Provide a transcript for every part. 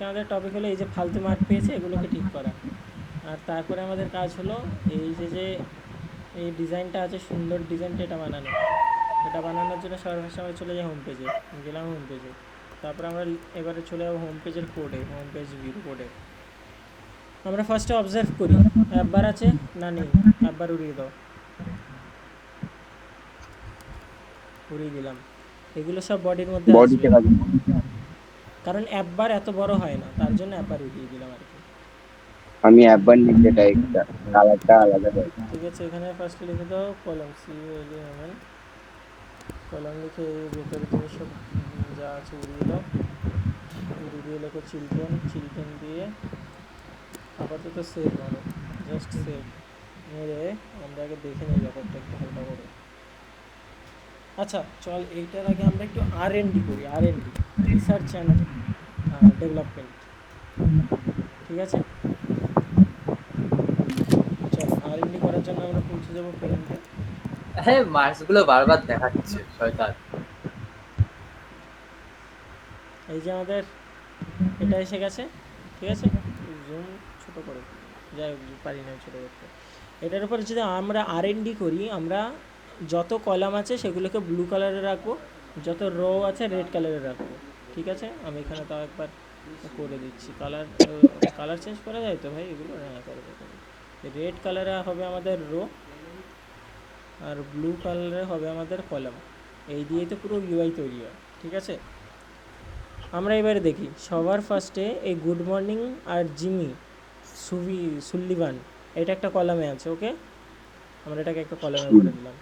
আমাদের টপিক হলো এই যে ফালতু মার্ক পেয়েছে এগুলোকে ঠিক করা। আর তারপরে আমাদের কাজ হলো এই যে এই ডিজাইনটা আছে, সুন্দর ডিজাইনটা, এটা বানানোর জন্য সবার ফার্স্টে আমরা চলে যাই হোম পেজে। গেলাম হোম পেজে, তারপরে আমরা এবারে চলে যাবো হোম পেজের কোডে, হোম পেজ ভিউ কোডে। আমরা ফার্স্টে অবজার্ভ করি অ্যাপবার আছে না নেই। অ্যাপবার উড়িয়ে দাও, উড়িয়ে দিলাম। এগুলো সব বডির মধ্যে আসবে, বডিতে কাজ কারণ অ্যাপবার এত বড় হয় না, তার জন্য অ্যাপবার উড়িয়ে দিলাম আর কি। আমি একবার নিচে একটা কালারটা আলাদা করে ঠিক আছে, এখানে ফার্স্টে লিখে দাও কলম, COLM, কলম লিখে এর ভেতরে তুমি সব যা আছে উড়িয়ে দাও। উড়িয়ে দিয়ে লেখো চিলড্রেন, চিলড্রেন দিয়ে আপাতত সেভ মারো, জাস্ট সেভ মেরে আমরা আগে দেখে নিই ব্যাপারটা একটু হালকা করে। আচ্ছা চল, এইটার আগে আমরা একটু R&D করি, R&D, রিসার্চ অ্যান্ড ডেভেলপমেন্ট। ঠিক আছে, চল R&D করার জন্য আমরা পৌঁছে যাবো পেন্টে। হ্যাঁ, মার্কসগুলো বারবার দেখাচ্ছে শয়তান। এই যে আমাদের এটা এসে গেছে, ঠিক আছে। জুম ছোট করে, যাই হোক পারি না ছোটো করতে। এটার উপর যদি আমরা R&D করি, আমরা যত কলাম আছে সেগুলোকে ব্লু কালারে রাখবো, যত রো আছে রেড কালারে রাখবো। ঠিক আছে, আমি এখানে তাও একবার করে দিচ্ছি। কালার চেঞ্জ করা যায় তো ভাই এগুলো? হ্যাঁ করে দেবো। রেড কালারে হবে আমাদের রো, আর ব্লু কালারে হবে আমাদের কলাম। এই দিয়েই তো পুরো UI তৈরি হয়। ঠিক আছে, আমরা এবারে দেখি সবার ফার্স্টে এই গুড মর্নিং আর জিমি সুল্লিভান, এটা একটা কলামে আছে। ওকে, আমরা এটাকে একটা কলামে ভরে দিলাম।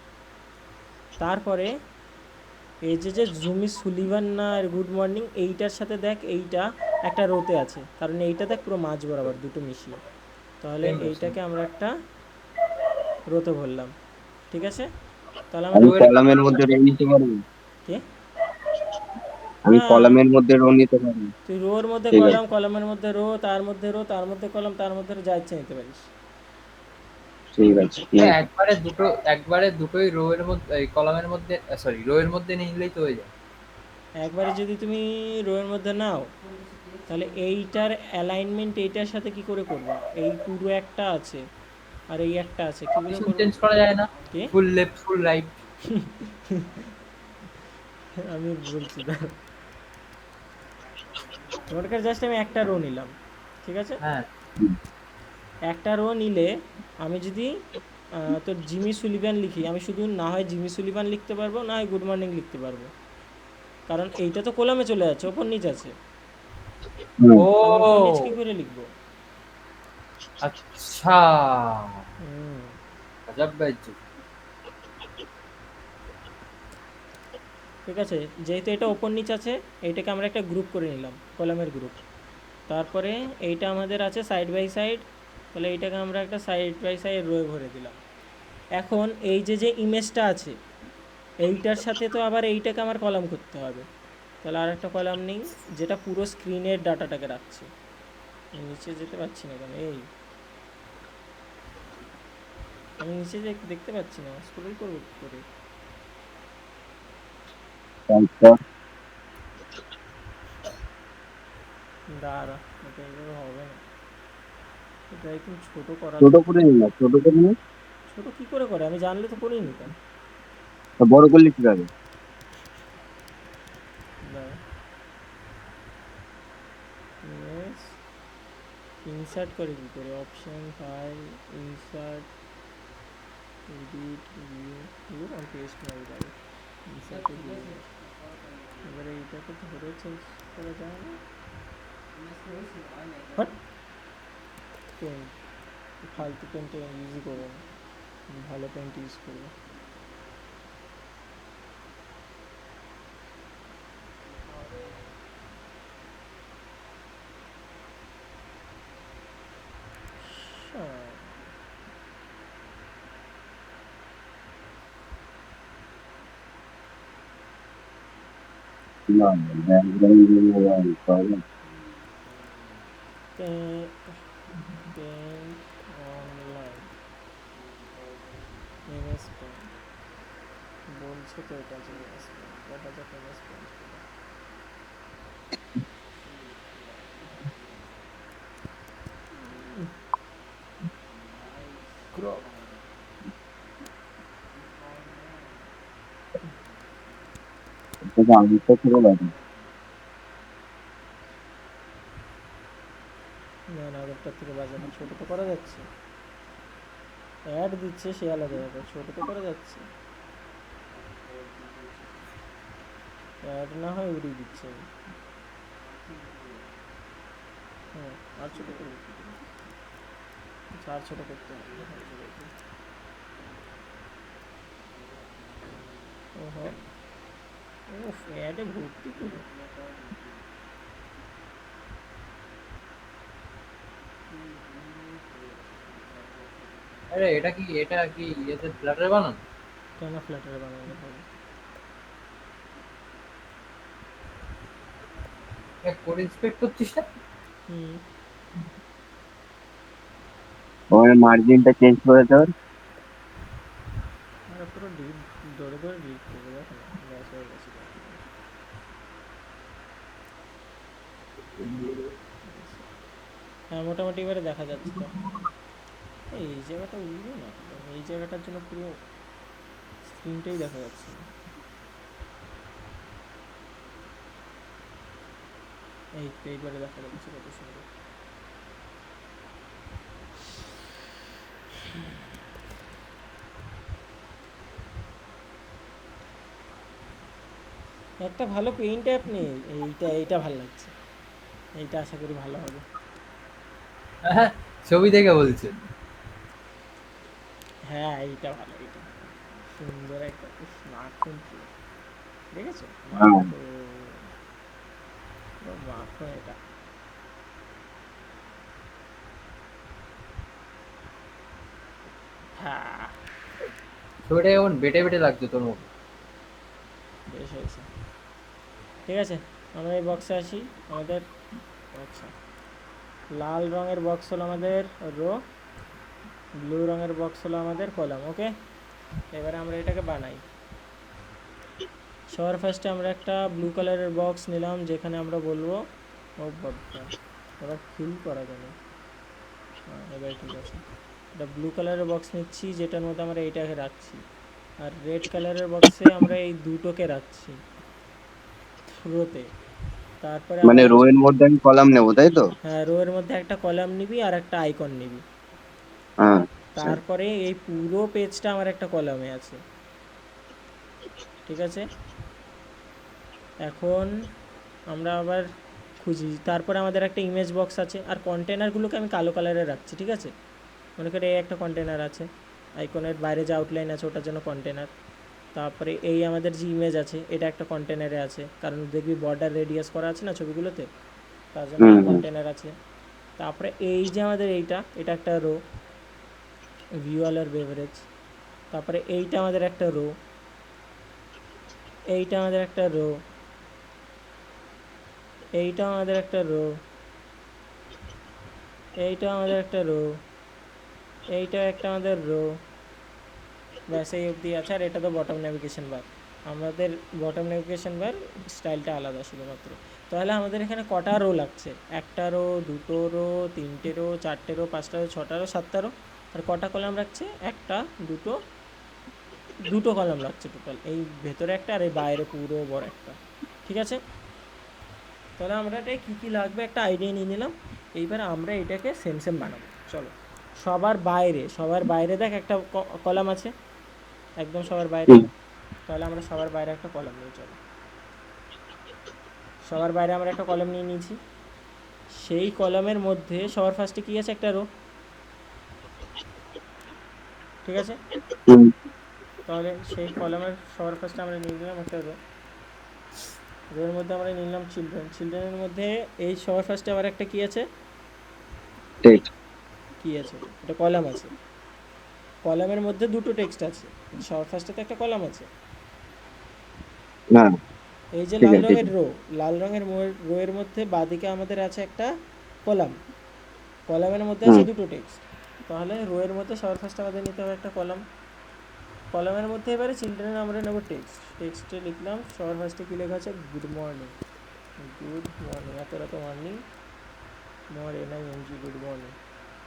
তারপরে এই যে জুমি সুলিভান না আর গুড মর্নিং, এইটার সাথে দেখ এইটা একটা রোতে আছে, কারণ এইটা দেখ পুরো মাঝ বরাবর দুটো মিশিয়ে। তাহলে এইটাকে আমরা একটা রোতে ভরলাম। ঠিক আছে, তাহলে আমি আমাদের কলামের মধ্যে রো নিতে পারবো। কে, আমি হ্যাঁ কলামের মধ্যে রো নিতে পারবো। তুই রোর মধ্যে ঠিক কলাম, আছে, কলামের মধ্যে রো, তার মধ্যে রো, তার মধ্যে কলাম, তার মধ্যে যা ইচ্ছে নিতে পারিস। ঠিক আছে। হ্যাঁ, একবারে দুটোই রো এর মধ্যে, কলামের মধ্যে, সরি, রো এর মধ্যে নিলেই তো হয়ে যায়। একবারে যদি তুমি রোয়ের মধ্যে নাও, তাহলে এইটার অ্যালাইনমেন্ট এইটার সাথে কি করে করবা? এই পুরো একটা আছে আর এই একটা আছে, কী করে অপশন করবা? চেঞ্জ করা যায় না? কে, ফুল লেফট, ফুল রাইট। আমি বলছি দাঁড়াও। তোমার কাছে জাস্ট আমি একটা রো নিলাম, ঠিক আছে। হ্যাঁ, একটা রো নিলে আমি যদি তোর জিমি সুলিভান লিখি, আমি শুধু না হয় জিমি সুলিভান লিখতে পারবো, না হয় গুড মর্নিং লিখতে পারবো, কারণ এইটা তো কলামে চলে যাচ্ছে, ওপর নিচ আছে। হুম, আমি ওপর নিচ ও কী করে লিখবো? আচ্ছা, হুম, গজব বেজ্জত। ঠিক আছে, যেহেতু এটা ওপর নিচ আছে, এইটাকে আমরা একটা গ্রুপ করে নিলাম, কলামের গ্রুপ। তারপরে এইটা আমাদের আছে সাইড বাই সাইড, তাহলে এইটাকে আমরা একটা সাইড বাই সাইড রোয়ে ভরে দিলাম। এখন এই যে ইমেজটা আছে, এইটার সাথে তো আবার এইটাকে আমার কলাম করতে হবে। তাহলে আর একটা কলাম নেই, যেটা পুরো স্ক্রিনের ডাটাটাকে রাখছে। নিচে যেতে পারছি না কেন? আমি নিচে দেখতে পাচ্ছি না, স্ক্রল করবো কী করে? তারপর দাঁড়া, এটা এইভাবে হবে না, এটা একটু ছোটো করা ছোট যায়। করে নিলাম, ছোট করে নিয়ে ছোটো কী করে আমি জানলে তো করেই নিতাম। বড় করলে কি হবে? দাঁড়া, ইমেজ ইনসার্ট করে কী করে? Option, file, insert, edit, view আর পেস্ট মারি যাবে। ইনসার্টে দিয়ে এবারে এইটাকে ধরে চেঞ্জ করা যায় না। হট, পেন্ট, ফালতু পেন্টে ইউজই করবো না, ভালো পেন্ট ইউজ করবো। না, background problem. Paint online, MS paint বলছে তো, এটা যে এমএস পেন্ট, দেখা যাক এমএস পেন্ট। থেকে আঙুলটা ছেড়ে বাজে। না না, আগেরটার থেকে বাজে না, ছোটো তো করা যাচ্ছে। অ্যাড দিচ্ছে সে আলাদা ব্যাপার, ছোটো তো করা যাচ্ছে। অ্যাড না হয় উড়িয়ে দিচ্ছে আমি। হ্যাঁ, আর ছোটো করবো কি করে? আচ্ছা, আর ছোটো করতে হবে। ওহো, উফ, অ্যাডে ভর্তি করে। আরে এটা কি ইয়েতে ফ্ল্যাটার বানানো? কেন ফ্ল্যাটারে বানানো হবে? কোড ইন্সপেক্ট করছিস না? হুম। ওখানে মার্জিনটা চেঞ্জ করে দেওয়ার। আর পুরো ডিপ ধরে ধরে ডিপ করবো, দেখো না, ব্যাস হয়ে গেছে। হ্যাঁ, মোটামুটি এবারে দেখা যাচ্ছে তো। এই জায়গাটা উঠবে না, এই জায়গাটার জন্য পুরো স্ক্রিনটাই দেখা যাচ্ছে না। এই তো এইবারে দেখা যাচ্ছে কত সুন্দর। একটা ভালো পেইন্ট অ্যাপ নেই, এইটা ভালো লাগছে। এইটা আশা করি ভালো হবে। হ্যাঁ, ছবি দেখে বলছে। হ্যাঁ, এইটা ভালো, এইটা সুন্দর একটা, উফ, মাখন পুরো। দেখেছো হ্যাঁ, মাখন, পুরো মাখন এটা। হ্যাঁ, ছবিটা কেমন বেটে বেটে লাগছে তোর মুখে। বেশ হয়েছে। ঠিক আছে, আমরা এই বক্সে আসি। আমাদের, আচ্ছা, লাল রঙের বক্স হলো আমাদের রো, ব্লু রঙের বক্স হলো আমাদের কলাম। ওকে, এবারে আমরা এটাকে বানাই। সবার ফার্স্টে আমরা একটা ব্লু কালারের বক্স নিলাম, যেখানে আমরা বলবো, ও বাবা, এবার ফিল করা গেল। হ্যাঁ, এবার ঠিক আছে। এটা ব্লু কালারের বক্স নিচ্ছি, যেটার মধ্যে আমরা এইটাকে রাখছি। আর রেড কালারের বক্সে আমরা এই দুটোকে রাখছি রোতে। তারপরে মানে আমাদের, রো এর মধ্যে আমি কলাম নেবো, তাই তো? হ্যাঁ, রো এর মধ্যে একটা কলাম নিবি আর একটা আইকন নিবি। হ্যাঁ, আচ্ছা। তারপরে এই পুরো পেজটা আমার একটা কলামে আছে। ঠিক আছে, এখন আমরা আবার খুঁজি। তারপরে আমাদের একটা ইমেজ বক্স আছে, আর কন্টেনারগুলোকে আমি কালো কালারে রাখছি। ঠিক আছে, মনে করে এই একটা কন্টেনার আছে, আইকনের বাইরে যে আউটলাইন আছে ওটার জন্য কন্টেনার। তারপরে এই আমাদের যে ইমেজ আছে এটা একটা কন্টেনারে আছে, কারণ দেখবি বর্ডার রেডিয়াস করা আছে না ছবিগুলোতে, তার জন্য হুম একটা হুম। কন্টেনার আছে। তারপরে এই যে আমাদের এটা একটা রো, ভিউয়াল আর বেভারেজ। তারপরে এইটা আমাদের একটা রো, এইটা আমাদের একটা রো, এইটা আমাদের একটা রো, এইটা আমাদের একটা রো, এইটা একটা আমাদের রো। ব্যাস এই অবধি আছে। আর এটা তো বটম নেভিগেশন বার। আমাদের বটম নেভিগেশন বার স্টাইলটা আলাদা শুধুমাত্র। তাহলে আমাদের এখানে কটা রো লাগছে? একটা রো, দুটো রো, তিনটে রো, চারটে রো, পাঁচটা রো, ছটা রো, সাতটা রো। আর কটা কলাম রাখছে? একটা, দুটো, দুটো কলাম রাখছে টোটাল। এই ভেতরে একটা আর এই বাইরে পুরো বড় একটা। ঠিক আছে, তাহলে আমরা এটা কী কী লাগবে একটা আইডিয়া নিয়ে নিলাম। এইবার আমরা এটাকে সেম সেম বানাবো। চলো, সবার বাইরে দেখ একটা কলাম আছে, একদম সবার বাইরে। হুম, তাহলে আমরা সবার বাইরে একটা কলাম নিয়ে চলো। সবার বাইরে আমরা একটা কলাম নিয়ে নিয়েছি। সেই কলামের মধ্যে সবার ফার্স্টে কী আছে? একটা রো। ঠিক আছে, হুম, তাহলে সেই কলামের সবার ফার্স্টে আমরা নিয়ে নিলাম একটা রো। রোয়ের মধ্যে আমরা নিলাম চিলড্রেন। চিলড্রেনের মধ্যে এই সবার ফার্স্টে আবার একটা কী আছে? ঠিক। কী আছে? এটা কলাম আছে। কলামের মধ্যে দুটো টেক্সট আছে। সবার ফার্স্টে তো একটা কলাম আছে। না, এই যে ঠিক লাল আছে, ঠিক রঙের আছে। রো, লাল রঙের রোয়ের মধ্যে বাঁদিকে আমাদের আছে একটা কলাম। কলামের মধ্যে আছে হুম, দুটো টেক্সট। তাহলে রোয়ের মধ্যে সবার ফার্স্টে আমাদের নিতে হবে একটা কলাম। কলামের মধ্যে এবারে চিলড্রেন আমরা নেব টেক্সট। টেক্সটে লিখলাম সবার ফার্স্টে কী লেখা আছে? Good morning. গুড মর্নিং, এত রাত মর্নিং, MORNING, গুড মর্নিং।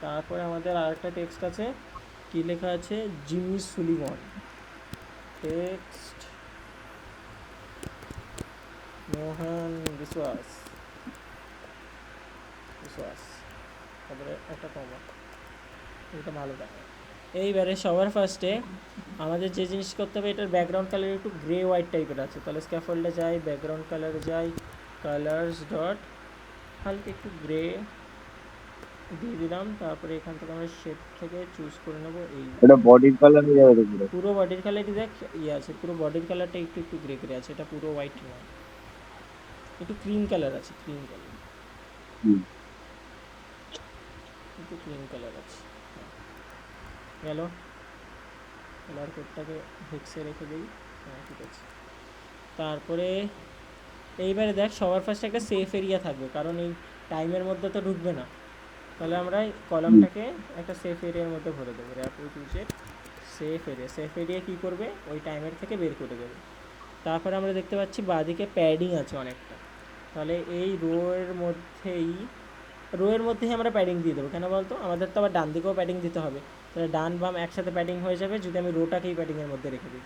তারপরে আমাদের আরেকটা টেক্সট আছে, কী লেখা আছে? জিমি সুলিভন। টেক্সট মোহন বিশ্বাস বিশ্বাস, তারপরে একটা কমা, এটা ভালো দেখা। এইবারে সবার ফার্স্টে আমাদের যে জিনিস করতে হবে, এটার ব্যাকগ্রাউন্ড কালার একটু গ্রে হোয়াইট টাইপের আছে, তাহলে স্ক্যাফোল্ডে যাই, ব্যাকগ্রাউন্ড কালারে যাই, কালার্স ডট হালকা একটু গ্রে দিয়ে দিলাম। তারপরে এখান থেকে আমরা শেপ থেকে চুজ করে নেবো এই ওটা বডির কালার হয়ে যাবে তো পুরো। পুরো বডির কালারই দেখ ইয়ে আছে, পুরো বডির কালারটা একটু একটু গ্রে গ্রে আছে, এটা পুরো হোয়াইট নয়, একটু ক্রিম কালার আছে, ক্রিম কালার, হুম। একটু ক্রিম কালার আছে। গেল, কালার কোডটাকে হেক্সে রেখে দিই। হ্যাঁ ঠিক আছে। তারপরে এইবারে দেখ সবার ফার্স্টে একটা সেফ এরিয়া থাকবে, কারণ এই টাইমের মধ্যে তো ঢুকবে না, তাহলে আমরা এই কলামটাকে একটা সেফ এরিয়ার মধ্যে ভরে দেবো। র্যাপ উইথ উইজেট সেফ এরিয়া, সেফ এরিয়া কী করবে, ওই টাইমের থেকে বের করে দেবে। তারপরে আমরা দেখতে পাচ্ছি বাঁদিকে প্যাডিং আছে অনেকটা, তাহলে এই রোয়ের মধ্যেই আমরা প্যাডিং দিয়ে দেবো। কেন বলতো, আমাদের তো আবার ডান দিকেও প্যাডিং দিতে হবে, তাহলে ডান বাম একসাথে প্যাডিং হয়ে যাবে যদি আমি রোটাকেই প্যাডিংয়ের মধ্যে রেখে দিই।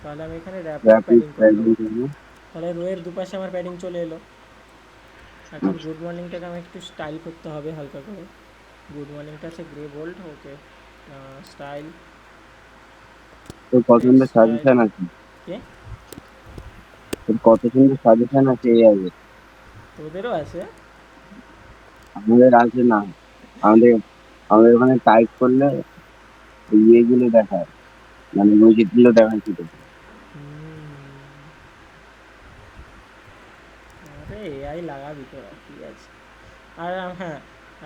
তাহলে আমি এখানে র্যাপিড র্যাপিড প্যাডিং করে দেবো, প্যাডিং। তাহলে রোয়ের দুপাশে আমার প্যাডিং চলে এলো। এখন গুড মর্নিংটাকে আমি একটু স্টাইল করতে হবে হালকা করে। গুড মর্নিংটা আছে গ্রে বোল্ড, ওকে, স্টাইল, তোর কত সুন্দর স্টাইল, সাজেশন আছে, কে তোর কত সুন্দর সাজেশন আছে এই আগে। তোদেরও আছে? আমাদের আছে না, আমাদের আমাদের ওখানে টাইপ করলে ইয়েগুলো দেখায়, মানে উইকেটগুলো দেখায় শুধু। আরে এআই লাগাবি তোরা, ঠিক আছে। আর হ্যাঁ,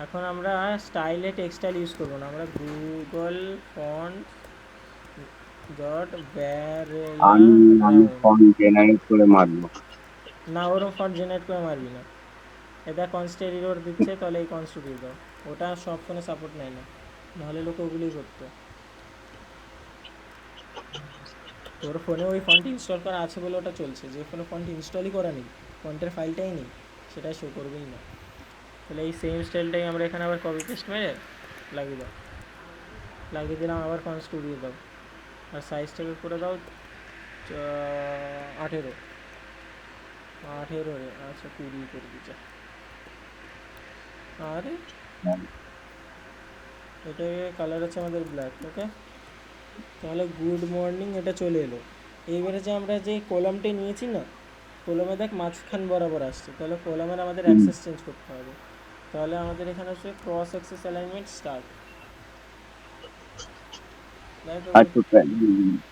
এখন আমরা স্টাইলে টেক্সটাইল ইউজ করবো না, আমরা গুগল ফন্ট ডট ব্যারেলা আমি আমি রাউন্ড, ফন্ট জেনারেট করে মারবো। না ওরম ফন্ট জেনারেট করে মারবি না। এটা কনস্টের ইরোর দিচ্ছে, তাহলে এই কনস্ট দিয়ে দাও, ওটা সব ফোনে সাপোর্ট নেয় না, নাহলে লোক ওগুলোই করতো। তোর ফোনে ওই ফন্ট ইনস্টল করা আছে বলে ওটা চলছে, যে ফোনে ফন্ট ইনস্টলই করা নেই, ফন্টের ফাইলটাই নেই, সেটা শো করবেই না। তাহলে এই সেম স্টাইলটাই আমরা এখানে আবার কপি পেস্ট মেরে লাগিয়ে দাও, লাগিয়ে দিলাম, আবার কনস্ট দিয়ে দাও, আর সাইজটাকে করে দাও 18, 18 রে, আচ্ছা 20 করে দিচ্ছে। আরে এটা কালার আছে আমাদের ব্ল্যাক, ওকে। তাহলে গুড মর্নিং এটা চলে এলো। এইবারে যে আমরা যে কলামটা নিয়েছি না, কলামে দেখ মাঝখান বরাবর আসছে, তাহলে কলামের আমাদের অ্যাক্সেস চেঞ্জ করতে হবে। তাহলে আমাদের এখানে হচ্ছে ক্রস অ্যাক্সেস অ্যালাইনমেন্ট স্টার্ট, আচ্ছা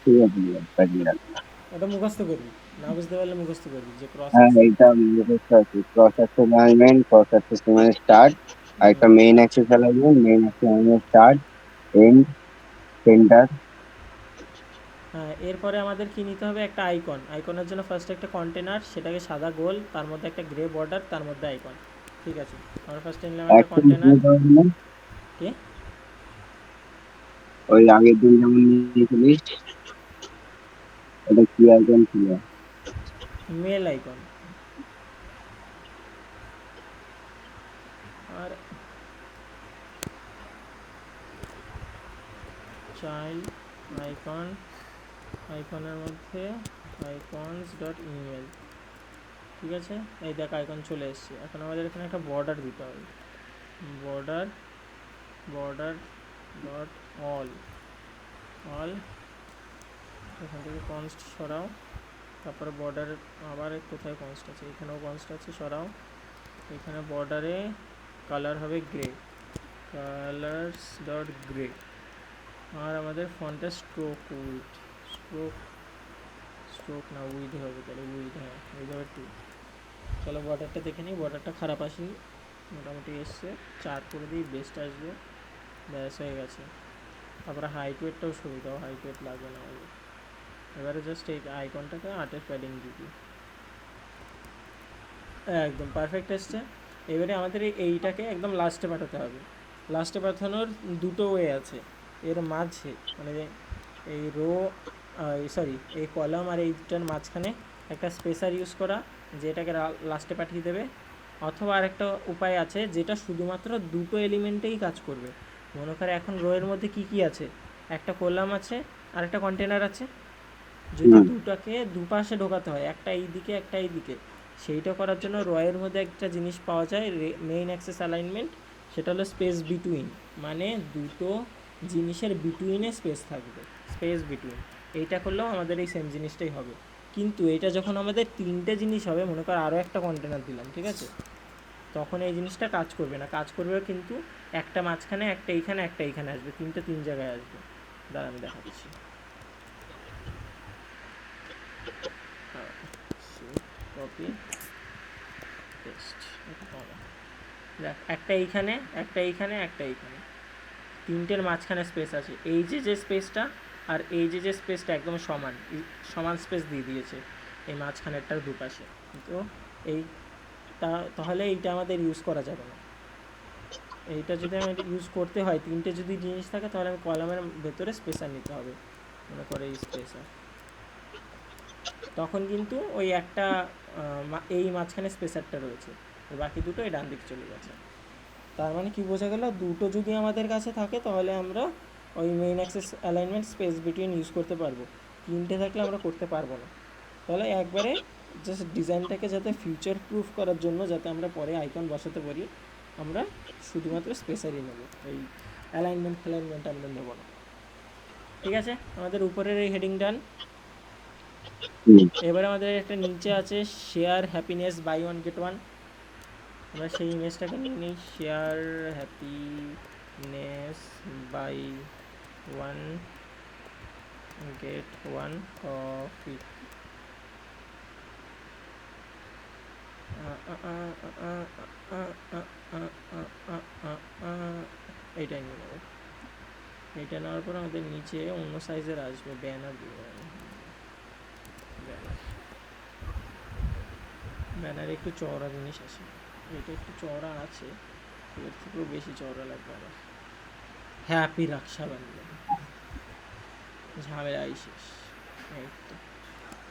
ঠিক আছে, প্যাডিং রাখবো। ওটা মুখস্থ করবি, না বুঝতে পারলে মুখস্থ করবি যে ক্রস হ্যাঁ অ্যাক্সেস। এইটা মুখস্থ আছে, cross axis management, cross axis মানে স্টার্ট, আর একটা main axis alignment, main axis management start, end, centre. হ্যাঁ, এরপরে আমাদের কি নিতে হবে, একটা আইকন। আইকনের জন্য ফার্স্ট একটা কন্টেনার, সেটাকে সাদা গোল, তার মধ্যে একটা গ্রে বর্ডার, তার মধ্যে আইকন। ঠিক আছে, আমরা ফার্স্টে নিলাম একটা অ্যাকশন কন্টেনার। কে ওই আগের দিন যেমন নিয়েছিলিস, ওটা কি আইকন ছিল? Mail icon. আর চাইল্ড আইকন, আইকনের মধ্যে আইকনস ডট ইমেল। ঠিক আছে, এই দেখ আইকন চলে এসছে। এখন আমাদের এখানে একটা বর্ডার দিতে হবে, border, border dot all, all, এখান থেকে কনস্ট সরাও, তারপরে বর্ডার, আবার কোথায় কনস্ট আছে, এখানেও কনস্ট আছে, সরাও। এখানে বর্ডারে কালার হবে গ্রে, কালার্স ডট গ্রে। আর আমাদের ফন্টের স্ট্রোক উইথ, স্ট্রোক, স্ট্রোক না উইথ হবে, তাহলে উইথ, হ্যাঁ উইথ হবে 2। চলো বর্ডারটা দেখে নিই, বর্ডারটা খারাপ আসেনি, মোটামুটি এসছে, 4 করে দিই, বেস্ট আসবে, ব্যাস হয়ে গেছে। তারপরে হাইট ওয়েটটাও সরিয়ে দাও, হাইট ওয়েট লাগবে না আমাদের। এবারে জাস্ট এই আইকনটাকে 8-এর প্যাডিং দিবি, একদম পারফেক্ট এসছে। এবারে আমাদের এইটাকে একদম লাস্টে পাঠাতে হবে। লাস্টে পাঠানোর দুটো ওয়ে আছে, এর মাঝে মানে এই রো, সরি এই কলাম আর এইটার মাঝখানে একটা স্পেসার ইউজ করা, যেটাকে লাস্টে পাঠিয়ে দেবে। অথবা আরেকটা উপায় আছে, যেটা শুধুমাত্র দুটো এলিমেন্টেই কাজ করবে। মনে করে এখন রোয়ের মধ্যে কি কি আছে, একটা কলাম আছে আর একটা কন্টেনার আছে, যদি দুটাকে দুপাশে ঢোকাতে হয়, একটা এই দিকে একটা এই দিকে, সেইটা করার জন্য রয়ের মধ্যে একটা জিনিস পাওয়া যায়, মেইন অ্যাক্সেস অ্যালাইনমেন্ট, সেটা হলো স্পেস বিটুইন, মানে দুটো জিনিসের বিটুইনে স্পেস থাকবে, স্পেস বিটুইন। এইটা করলেও আমাদের এই সেম জিনিসটাই হবে, কিন্তু এটা যখন আমাদের তিনটে জিনিস হবে, মনে কর আরও একটা কন্টেনার দিলাম, ঠিক আছে, তখন এই জিনিসটা কাজ করবে না, কাজ করবে কিন্তু একটা মাঝখানে, একটা এইখানে, একটা এইখানে আসবে, তিনটে তিন জায়গায় আসবে। দাঁড়া আমি দেখাচ্ছি। কপি পেস্ট, দেখ একটা এইখানে, একটা এইখানে, একটা এইখানে, তিনটের মাঝখানে স্পেস আছে। এই যে স্পেসটা আর এই যে স্পেসটা একদম সমান, সমান স্পেস দিয়ে দিয়েছে এই মাঝখানেরটার দুপাশে। তো এই তাহলে এইটা আমাদের ইউজ করা যাবে না। এইটা যদি আমার ইউজ করতে হয়, তিনটে যদি জিনিস থাকে, তাহলে আমি কলামের ভেতরে স্পেসার নিতে হবে, মনে করে এই স্পেসার। তখন কিন্তু ওই একটা এই মাঝখানে স্পেসারটা রয়েছে, বাকি দুটো এই ডান দিকে চলে গেছে। তার মানে কি বোঝা গেল, দুটো যদি আমাদের কাছে থাকে তাহলে আমরা ওই main axis alignment space between use করতে পারবো, তিনটে থাকলে আমরা করতে পারবো না। তাহলে একবারে জাস্ট ডিজাইনটাকে যাতে ফিউচার প্রুফ করার জন্য, যাতে আমরা পরে আইকন বসাতে পারি, আমরা শুধুমাত্র স্পেসারই নেব, এই অ্যালাইনমেন্ট আমরা নেব না। ঠিক আছে, আমাদের উপরের এই হেডিং ডান। এবারে আমাদের একটা নিচে আছে share happiness buy one get one, আমরা সেই ইমেজটাকে নিয়ে নিই, share happiness buy one get one coffee. এইটাই নিয়ে নেবো। এইটা নেওয়ার পর আমাদের নিচে অন্য সাইজের আসবে ব্যানার দিয়ে, ব্যানারে একটু চওড়া জিনিস আছে, এটা একটু চওড়া আছে, এর থেকেও বেশি চওড়া লাগবে আমার। হ্যাপি রক্ষাবন্ধন, ঝামেলাই শেষ। এই তো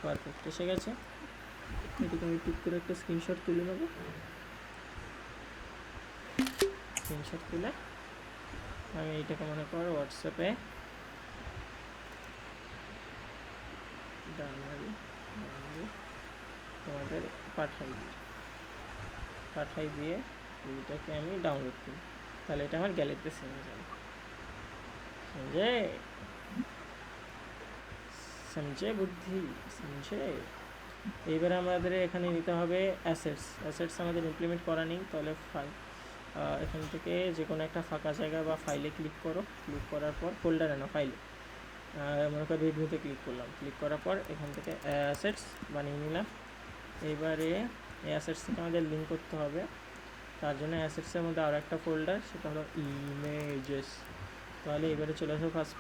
পারফেক্ট এসে গেছে। এটাকে আমি টুক করে একটা স্ক্রিনশট তুলে নেবো, স্ক্রিনশট তুলে আমি এইটাকে মনে কর হোয়াটসঅ্যাপে তোমাদের পাঠাই দিয়ে এইটাকে আমি ডাউনলোড করি, তাহলে এটা আমার গ্যালারিতে সেভ হয়ে যাবে। সমঝে বুদ্ধি, সমঝে। এইবারে আমাদের এখানে নিতে হবে অ্যাসেটস আমাদের ইমপ্লিমেন্ট করা নেই, তাহলে এখান থেকে যে কোনো একটা ফাঁকা জায়গা বা ফাইলে ক্লিক করো, ক্লিক করার পর ফোল্ডারে না ফাইলে, মনে করো রিভিউতে ক্লিক করলাম, ক্লিক করার পর এখান থেকে অ্যাসেটস বানিয়ে নিলাম। এইবারে এই অ্যাসেটস থেকে আমাদের লিঙ্ক করতে হবে, তার জন্য অ্যাসেটসের মধ্যে আরও একটা ফোল্ডার, সেটা হলো ইমেজেস। তাহলে এবারে চলে আসো ফার্স্ট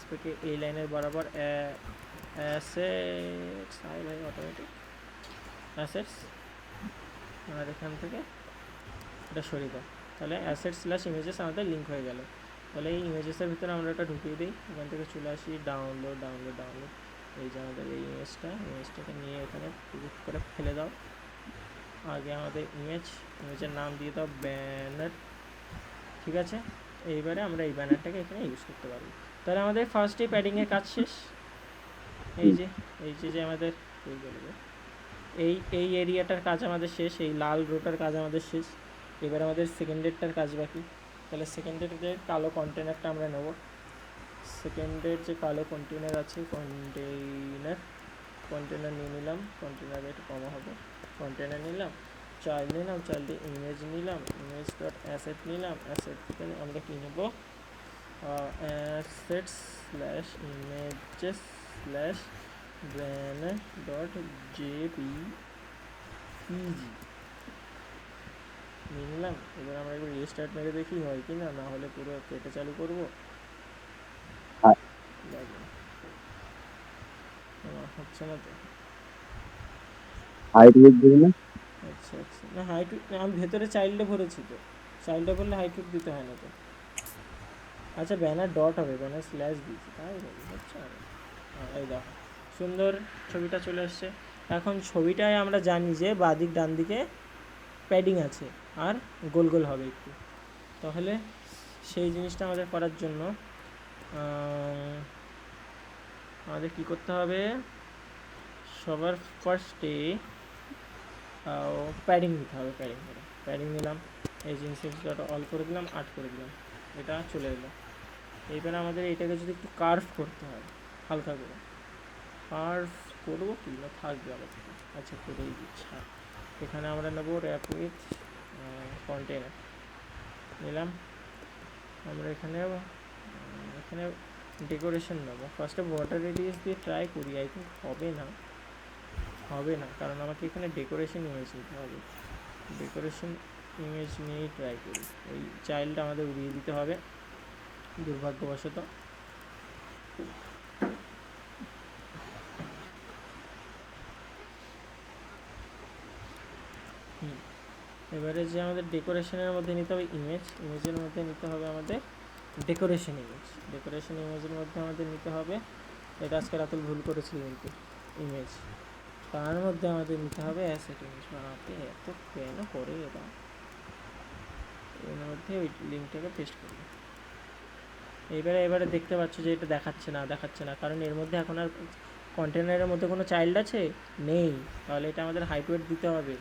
পেকে এই লাইনের বরাবর অ্যাসেটস, ভাই অটোমেটিক অ্যাসেটস, আর এখান থেকে এটা সরিয়ে দাও, তাহলে অ্যাসেটস/ইমেজেস আমাদের লিঙ্ক হয়ে গেল। তাহলে এই ইমেজেসের ভিতরে আমরা এটা ঢুকিয়ে দিই, এখান থেকে চলে আসি ডাউনলোড। এই যে আমাদের এই ইমেজটাকে নিয়ে এখানে ক্লিক করে ফেলে দাও। আগে আমাদের ইমেজের নাম দিয়ে দাও ব্যানার, ঠিক আছে। এইবারে আমরা এই ব্যানারটাকে এখানে ইউজ করতে পারবো। তাহলে আমাদের ফার্স্ট এই প্যাডিংয়ের কাজ শেষ। এই যে আমাদের এই এরিয়াটার কাজ আমাদের শেষ, এই লাল রোটার কাজ আমাদের শেষ। এবার আমাদের সেকেন্ডেরটার কাজ বাকি। তাহলে সেকেন্ডের যে কালো কন্টেনারটা আমরা নেব, সেকেন্ডের যে কালো কন্টেনার আছে, কন্টেনার নিয়ে নিলাম, কন্টেনারে একটু কমা হবে, কন্টেনার নিলাম, চাইল্ড নিলাম, চাইল্ডে ইমেজ নিলাম, ইমেজ ডট অ্যাসেট নিলাম, অ্যাসেট থেকে আমরা কী নেব, assets/images/banner ডট jpeg নিয়ে নিলাম। এবার আমরা একবার রিস্টার্ট মেরে দেখি হয় কি না, না হলে পুরো কেটে চালু করবো। হচ্ছে না তো, আচ্ছা না হাইট আমি ভেতরে চাইল্ডে ভরেছি, তো চাইল্ডে বললে হাইট দিতে হয় না তো। আচ্ছা ব্যানার ডট হবে, ব্যানার স্ল্যাশ দিয়েছি, তাই হচ্ছে। এই দেখো সুন্দর ছবিটা চলে আসছে। এখন ছবিটায় আমরা জানি যে বাঁদিক ডান দিকে প্যাডিং আছে আর গোল গোল হবে একটু, তাহলে সেই জিনিসটা আমাদের করার জন্য আমাদের কী করতে হবে, সবার ফার্স্টে প্যাডিং নিতে হবে, প্যাডিং নিলাম, এই জিনিসটা অল করে দিলাম, 8 করে দিলাম, এটা চলে এলো। এইবারে আমাদের এটাকে যদি একটু কার্ভ করতে হয় হালকা করে, কার্ভ করবো কি না থাকবে আলাদা, আচ্ছা করেই দিচ্ছি। এখানে আমরা নেবো র্যাপ উইথ কন্টেনার নিলাম। আমরা এখানে এখানে ডেকোরেশন নেবো। ফার্স্টে ওয়াটার রেডিয়াস দিয়ে ট্রাই করি, আই থিঙ্ক হবে না, কারণ আমাকে এখানে ডেকোরেশন ইমেজ নিতে হবে। ডেকোরেশন ইমেজ নিয়েই ট্রাই করি। ওই চাইল্ডটা আমাদের উড়িয়ে দিতে হবে দুর্ভাগ্যবশত। এবারে যে আমাদের ডেকোরেশনের মধ্যে নিতে হবে ইমেজের মধ্যে নিতে হবে আমাদের ডেকোরেশন ইমেজের মধ্যে আমাদের নিতে হবে, এটা আজকে রাতুল ভুল করেছিল কিন্তু, ইমেজ তার মধ্যে আমাদের নিতে হবে অ্যাসেট ইমেজ। বানাতে এত কেন করে এটা, এর মধ্যে ওই লিঙ্কটাকে পেস্ট করি। এবারে দেখতে পাচ্ছ যে এটা দেখাচ্ছে না, কারণ এর মধ্যে এখন আর কন্টেনারের মধ্যে কোনো চাইল্ড আছে নেই, তাহলে এটা আমাদের হাইট ওয়েট দিতে হবে।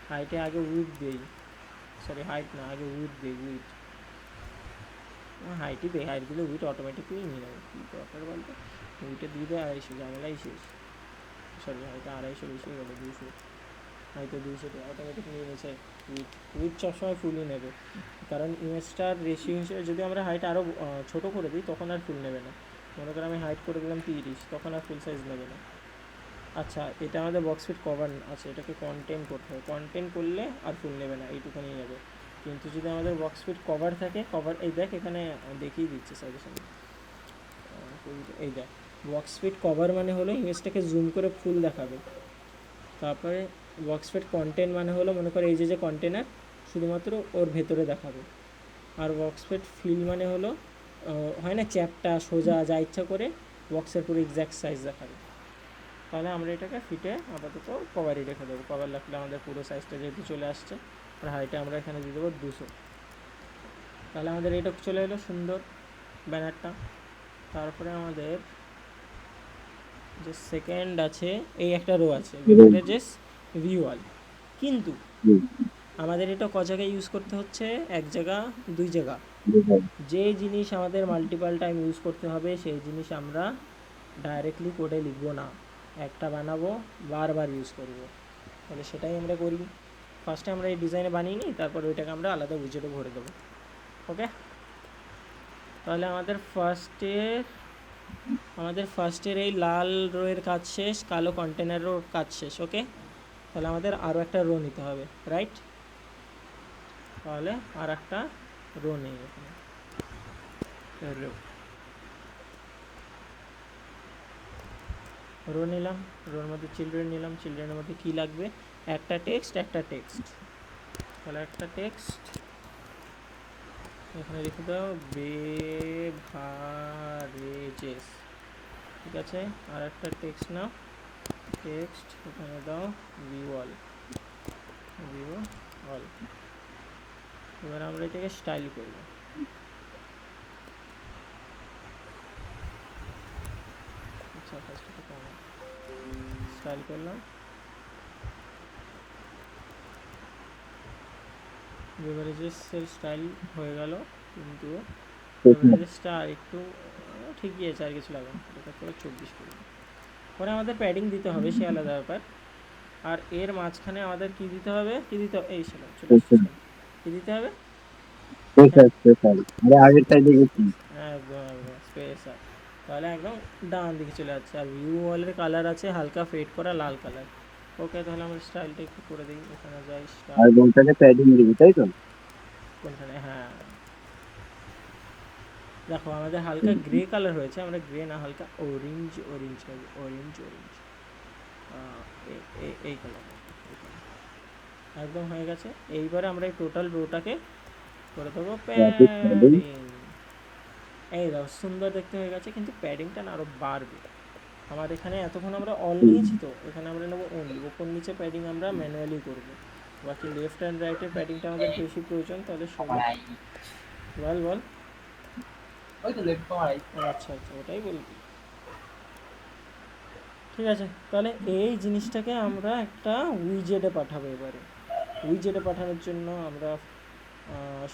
হাইটে আগে উইথ দেই, সরি হাইট না, আগে উইথ দেই, উইথ হাইটই দেই, হাইট দিলে উইথ অটোমেটিকলি নিয়ে নেবে। কী দরকার বলতে, উইটে দিয়ে দেয় 250, ঝামেলাই শেষ। সরি হাইটে 250 বেশি হয়ে গেলো, 200, হয়তো 200 অটোমেটিক নিয়ে নিয়েছে। উইথ সবসময় ফুলই নেবে, কারণ ইমেজটার রেশিও হিসেবে যদি আমরা হাইট আরও ছোটো করে দিই তখন আর ফুল নেবে না। মনে করো আমি হাইট করে দিলাম 30, তখন আর ফুল সাইজ নেবে না। আচ্ছা এটা আমাদের বক্স ফিট কভার আছে, এটাকে কন্টেন্ট করতে হবে, কন্টেন্ট করলে আর ফুল নেবে না, এইটুখানি নেবে। কিন্তু যদি আমাদের বক্স ফিট কভার থাকে, কভার এই দেখ এখানে দেখিয়ে দিচ্ছে সাজেশন, এই দেখ বক্স ফিট কভার মানে হলো ইমেজটাকে জুম করে ফুল দেখাবে। তারপরে বক্স ফিট কন্টেন্ট মানে হলো মনে করো এই যে কন্টেনার শুধুমাত্র ওর ভেতরে দেখাবে। আর বক্স ফিট ফিল মানে হলো হয় না চ্যাপটা সোজা যা ইচ্ছা করে বক্সের পুরো এক্স্যাক্ট সাইজ দেখাবে। তাহলে আমরা এটাকে ফিটে আপাতত কভারই রেখে দেবো, কভার রাখলে আমাদের পুরো সাইজটা যেহেতু চলে আসছে। আর হাইটে আমরা এখানে দিয়ে দেবো 200। তাহলে আমাদের এটা চলে এলো সুন্দর ব্যানারটা। তারপরে আমাদের যে সেকেন্ড আছে, এই একটা রো আছে ভিতরে যে ভিউয়াল, কিন্তু আমাদের এটা ক জায়গায় ইউজ করতে হচ্ছে, এক জায়গা দুই জায়গা। যে জিনিস আমাদের মাল্টিপাল টাইম ইউজ করতে হবে সেই জিনিস আমরা ডাইরেক্টলি কোডে লিখবো না, একটা বানাবো বারবার ইউজ করব। তাহলে সেটাই আমরা করি। ফার্স্টে আমরা এই ডিজাইনে বানিয়ে নিই, তারপর ওইটাকে আমরা আলাদা উইজেটে ভরে দেবো। ওকে, তাহলে আমাদের ফার্স্টের এই লাল রোয়ের কাজ শেষ, কালো কন্টেনারেরও কাজ শেষ। ওকে, তাহলে আমাদের আরও একটা রো নিতে হবে, রাইট? তাহলে আর একটা রো নেই এখানে, রো নিলাম, রোর মধ্যে চিলড্রেন নিলাম, চিলড্রেনের মধ্যে কী লাগবে, একটা টেক্সট। তাহলে একটা টেক্সট এখানে লিখে দাও বেভারেজেস, ঠিক আছে। আর একটা টেক্সট নাও, টেক্সট এখানে দাও ভিউ অল। এবার আমরা এটাকে স্টাইল করব। আচ্ছা ফার্স্ট এটা কেমন স্টাইল করলাম, বেভারেজেসের স্টাইল হয়ে গেল, কিন্তু বেভারেজেসটা আর একটু ঠিকই আছে, আর কিছু লাগবে না, এটা করে 24 করে। পরে আমাদের প্যাডিং দিতে হবে, সে আলাদা ব্যাপার। আর এর মাঝখানে আমাদের কী দিতে হবে, এই ছিল চলে আসছে, কী দিতে হবে, একদম স্পেসার। তাহলে একদম ডান দিকে চলে যাচ্ছে। আর ভিউ ওয়ালের কালার আছে হালকা ফেড করা লাল কালার। ওকে, তাহলে আমরা স্টাইলটা একটু করে দিই, এখানে যাই আর স্টাইল, বলটাকে প্যাডিং দিবি তাই তো? কোনখানে, হ্যাঁ দেখো আমাদের হালকা গ্রে কালার হয়েছে, আমরা গ্রে না হালকা অরেঞ্জ এই কালার একদম হয়ে গেছে। এইবারে আমরা এই টোটাল রোটাকে করে দেবো প্যাডিং। এই দেখো সুন্দর দেখতে হয়ে গেছে, কিন্তু প্যাডিংটা না আরও বাড়বে। আমার এখানে এতক্ষণ আমরা অল নিয়েছি, তো এখানে আমরা নেবো অনলি, ওপর নিচে প্যাডিং আমরা ম্যানুয়ালি করবো। বাকি লেফট অ্যান্ড রাইটের প্যাডিংটা আমাদের বেশি প্রয়োজন, তাহলে বল ওই তো লেফট কমাই। আচ্ছা ওটাই বলবি। ঠিক আছে, তাহলে এই জিনিসটাকে আমরা একটা উইজেটে পাঠাবো এবারে। উইজেটে পাঠানোর জন্য আমরা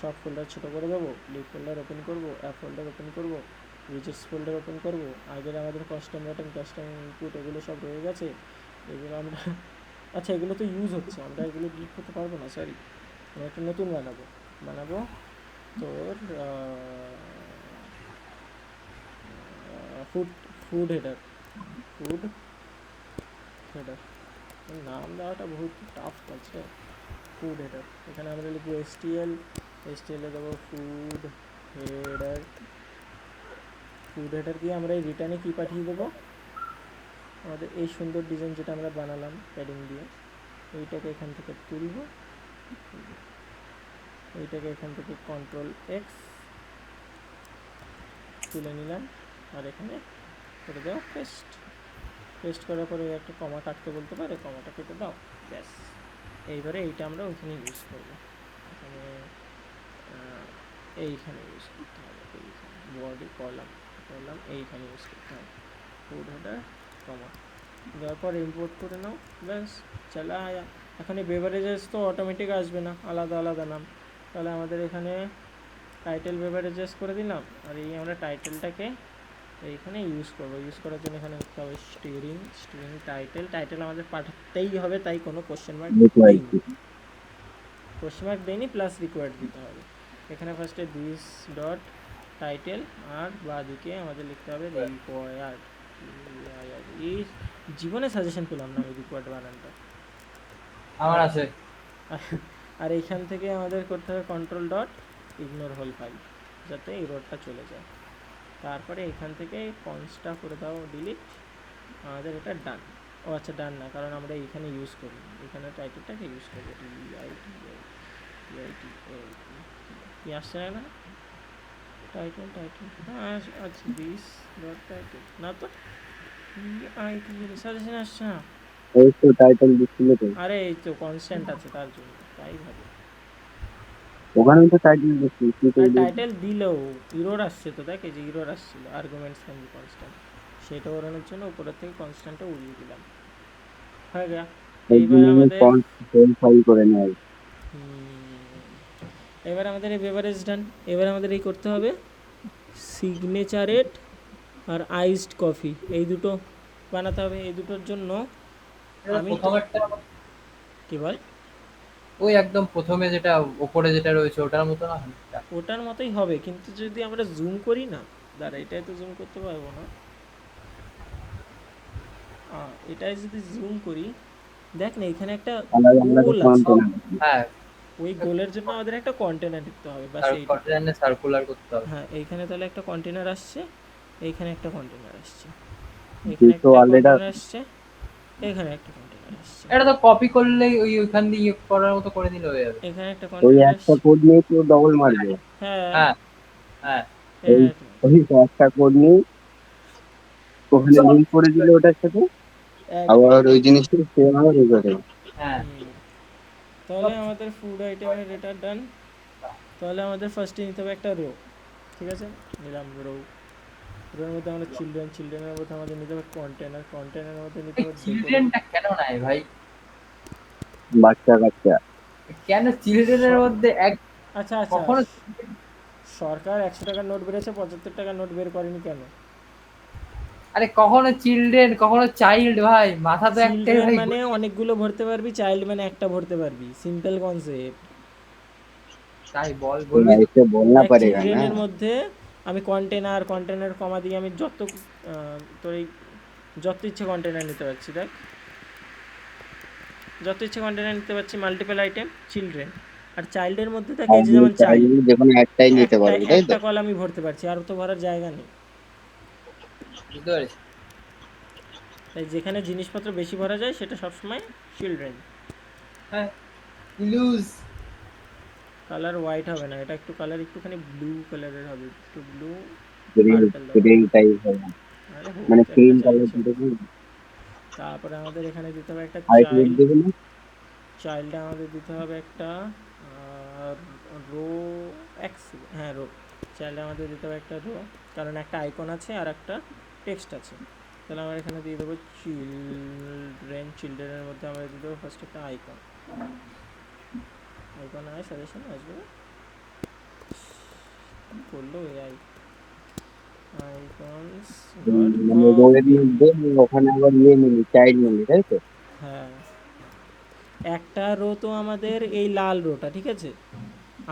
সব ফোল্ডার ছোটো করে দেবো, লিভ ফোল্ডার ওপেন করবো, অ্যাপ ফোল্ডার ওপেন করবো, উইজেটস ফোল্ডার ওপেন করবো। আগের আমাদের কাস্টম বাটন, কাস্টম ইনপুট এগুলো সব রয়ে গেছে, এগুলো আমরা আচ্ছা এগুলো তো ইউজ হচ্ছে, আমরা এগুলো ডিলিট করতে পারবো না, সরি। আমরা একটা নতুন বানাবো তোর food food header, food header নাম দেওয়াটা বহুত টাফ আছে। ফুড হেডার, এখানে আমরা লিখবো এসটিএলে দেবো ফুড হেডার। ফুড হেডার দিয়ে আমরা এই রিটার্নে কী পাঠিয়ে দেবো, আমাদের এই সুন্দর ডিজাইন যেটা আমরা বানালাম প্যাডিং দিয়ে, এইটাকে এখান থেকে তুলবো, এইটাকে এখান থেকে কন্ট্রোল এক্স তুলে নিলাম, আর এখানে করে দাও পেস্ট। পেস্ট করার পরে একটা কমা কাটতে বলতে পারে, কমাটা কেটে দাও, ব্যাস। এইবারে এইটা আমরা ওইখানে ইউজ করবো, এখানে এইখানে ইউজ করতে হবে, এইখানে বডি কলাম এইখানে ইউজ করতে হবে, ফুড হেডার কমা দেওয়ার পর ইম্পোর্ট করে নাও, ব্যাস চলা আয়া। এখন এই বেভারেজেস তো অটোমেটিক আসবে না, আলাদা আলাদা নাম, তাহলে আমাদের এখানে টাইটেল বেভারেজেস করে দিলাম, আর এই আমরা টাইটেলটাকে এইখানে ইউজ করবো। ইউজ করার জন্য এখানে লিখতে হবে স্ট্রিং টাইটেল আমাদের পাঠাতেই হবে, তাই কোনো কোশ্চেন মার্ক দিইনি, কোশ্চেন মার্ক দিইনি, প্লাস রিকোয়ার্ড দিতে হবে। এখানে ফার্স্টে দিস ডট টাইটেল, আর বাদিকে আমাদের লিখতে হবে রিকোয়ার্ড। এই জীবনে সাজেশন পেলাম না আমি রিকোয়ার্ড বানানটা। আমার আছে। আর এইখান থেকে আমাদের করতে হবে control dot ignore whole file, যাতে এররটা চলে যায়। তারপরে এখান থেকে কনস্টা করে দাও ডিলিট, আমাদের এটা ডান। ও আচ্ছা ডান না, কারণ আমরা এইখানে ইউজ করি, এখানে টাইটেলটাকে ইউজ করবো, কি আসছে না টাইটেল হ্যাঁ আচ্ছা দিস ডট টাইটেল না তো সাজেশন আসছে না, এই তো টাইটেল দিচ্ছিল তো, আরে এই তো কনস্ট্যান্ট আছে তার জন্য, তাই ভাবে। ওখানে তো টাইটেল দিচ্ছি কি আর করে? টাইটেল দিলেও ইরোর আসছে তো, দেখ এই যে ইরোর আসছিল, আর্গুমেন্টস ক্যান বি কনস্ট্যান্ট, সেটা ওড়ানোর জন্য উপরের থেকে কনস্ট্যান্টটা উড়িয়ে দিলাম, হয়ে গেল। এই এইবার জন্য আমি আমাদের কন্ট্রোল ফাইল করে নেই। এবার আমাদের এই বেভারেজ ডান। এবার আমাদের এই করতে হবে সিগনেচারেট আর আইসড কফি, এই দুটো বানাতে হবে। এই দুটোর জন্য আমি প্রথমেরটা কি বল, ওই একদম প্রথমে যেটা ওপরে যেটা রয়েছে ওটার মতো না খানিকটা? ওটার মতোই হবে, কিন্তু যদি আমরা জুম করি না, দাঁড়া এটাই তো জুম করতে পারবো না, এটাই যদি জুম করি, দেখ না এখানে একটা আলাদা আলাদা গোল আছে, কন্টেনার। হ্যাঁ, ওই গোলের জন্য আমাদের একটা কন্টেনার দিতে হবে, বা সেইটা। সার্কুলার করতে হবে। হ্যাঁ এইখানে তাহলে একটা কন্টেনার আসছে, এইখানে একটা কন্টেনার আসছে, এখানে দুটো একটা আলাদা। কন্টেনার আসছে, এখানে একটা কন্টেনার আসছে, এটা তো কপি করলেই ওই ওইখান দিয়ে ইয়ে করার মতো করে নিলে হয়ে যাবে। এখানে একটা ওই কন্টেনার একটা আসছে, কোড নিয়ে তো ডবল মারবে। হ্যাঁ হ্যাঁ, হ্যাঁ। ওই এখানে একটা ওই একটা কোড নিয়ে ওখানে লিঙ্ক করে দিলে ওটার সাথে, একদম। আবার ওই জিনিসটা সেম আবার ইয়ে করে দেবে। হ্যাঁ। তাহলে আমাদের ফুড আইটেমের এটা ডান। তাহলে আমাদের ফার্স্টে নিতে হবে একটা রো, ঠিক আছে, নিলাম রোর মধ্যে আমাদের চিলড্রেনের মধ্যে আমাদের নিতে হবে কন্টেনারের মধ্যে নিতে হবে চিলড্রেনটা কেন নাই ভাই? বাচ্চা কাচ্চা। কেন চিলড্রেনের মধ্যে এক আচ্ছা কখনো সরকার 100 টাকার নোট বেড়েছে, 75 টাকার নোট বের করেনি কেন? আরে কখনো চিলড্রেন কখনো চাইল্ড ভাই, মাথা তো একটাই চিলড্রেন ভাই। মানে অনেকগুলো ভরতে পারবি, চাইল্ড মানে একটা ভরতে পারবি, সিম্পল কনসেপ্ট। তাই বলবি তো। ऐसे बोलना দেখ पड़ेगा ना। চিলড্রেনের মধ্যে আমি কন্টেনার কমা দিয়ে আমি তোর এই যত ইচ্ছে কন্টেনার নিতে পারছি, দেখ যত ইচ্ছে কন্টেনার নিতে পারছি, মাল্টিপল আইটেম চিলড্রেন। আর চাইল্ডের মধ্যে দেখ এই যে আমি যেমন চাইল্ড, চাইলে যে কোনো একটাই নিতে পারবো, তাই একটা তো? কলামই ভরতে পারছি, আর তো ভরার জায়গা নেই। বুঝতে পারিস? তাই যেখানে জিনিসপত্র বেশি ভরা যায় সেটা সবসময় চিলড্রেন। হ্যাঁ, লুজ। কালার হোয়াইট হবে না, এটা একটু কালার একটুখানি ব্লু কালারের হবে, একটু ব্লু গ্রিন পার্পল দেওয়া গ্রিন হবে। টাইপ হবে, আরে হোক মানে একটা ক্রিম কালার চাইছে। দিতে। তারপরে আমাদের এখানে দিতে হবে একটা হাইট রেট দেবে না? চাইল্ডে আমাদের দিতে হবে একটা রো এক্স, রো চাইল্ডে আমাদের দিতে হবে একটা রো, কারণ একটা আইকন আছে আর একটা টেক্সট আছে। তাহলে আমরা এখানে দিয়ে দেবো চিলড্রেনের মধ্যে আমরা দিয়ে দেবো ফার্স্ট একটা আইকন। আইকন আয় সাজেশন আসবে করলো এআই আইকনস ডট মানে রোয়ের কপি। মধ্যে ওখানে আবার নিলি চাইল্ড নিলি, তাই তো? হ্যাঁ, একটা রো তো আমাদের এই লাল রোটা, ঠিক আছে,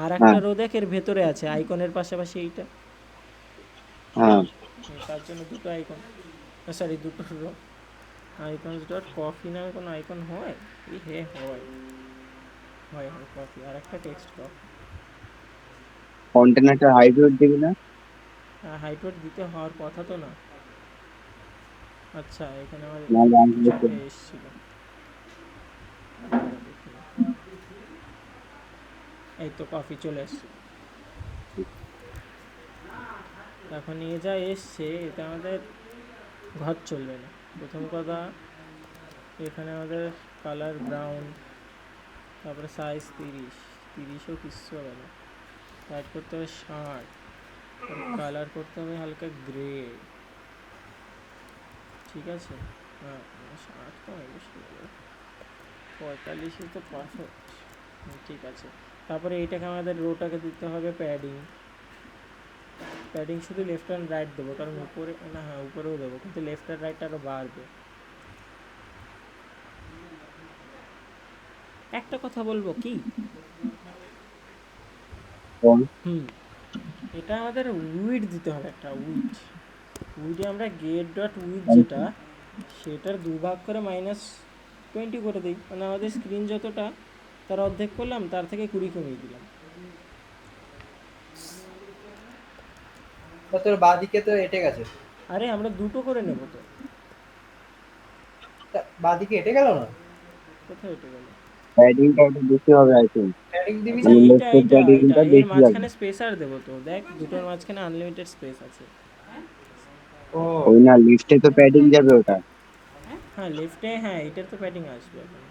আর একটা হ্যাঁ রো দেখ এর ভেতরে আছে আইকনের পাশাপাশি এইটা। হ্যাঁ। তার জন্য দুটো আইকন, সরি দুটো রো। আইকনস ডট কফি নামে কোনো আইকন হয়? এই হে হয়, হয় হয় কফি, আর একটা টেক্সট কফি। কন্টেনারটা হাইট ওয়েট দিবি না? হাইট ওয়েট দিতে হওয়ার কথা তো না। আচ্ছা, এখানে আমার নাহলে কিছু আসবে তো। একটা এসেছিল, দেখি। এই তো কফি চলে এসছে। এখন নিয়ে যা এসছে এটা আমাদের ঘর চলবে না। প্রথম কথা, এখানে আমাদের কালার ব্রাউন, তারপরে সাইজ 30ও কিচ্ছু হবে না। টাইপ করতে হবে 60, কালার করতে হবে হালকা গ্রে, ঠিক আছে। হ্যাঁ, 60 তো অনেক বেশি হবে, 45 তো পারফেক্ট, ঠিক আছে। তারপরে এইটাকে আমাদের রোটাকে দিতে হবে প্যাডিং। প্যাডিং শুধু লেফট অ্যান্ড রাইট দেবো, কারণ উপরে না, হ্যাঁ উপরেও দেবো, কিন্তু লেফট অ্যান্ড রাইট আরও বাড়বে। একটা কথা বলবো কি, কোন? এটা আমাদের উইড দিতে হবে, একটা উইডে আমরা গেট ডট উইড যেটা, সেটার দুভাগ করে -20 করে দিই, মানে আমাদের স্ক্রিন যতটা তার অর্ধেক করলাম, তার থেকে 20 কমিয়ে দিলাম। তা তোর বাঁদিকে তো এঁটে গেছে। আরে আমরা দুটো করে নেব তো। তা বাঁদিকে এঁটে গেল না? কোথায় উঠে গেল? প্যাডিংটা একটু বেশি হবে আই থিঙ্ক। প্যাডিং দিবি আচ্ছা না? মানে এইটা লেফটের এইটা এইটা প্যাডিংটা এর বেশি যাবে। মাঝখানে স্পেসার দেবো তো, দেখ দুটোর মাঝখানে আনলিমিটেড স্পেস আছে। ও, ওই না, লিফটে তো প্যাডিং যাবে ওটা। হ্যাঁ লেফটে, হ্যাঁ এটার তো প্যাডিং আসবে এখন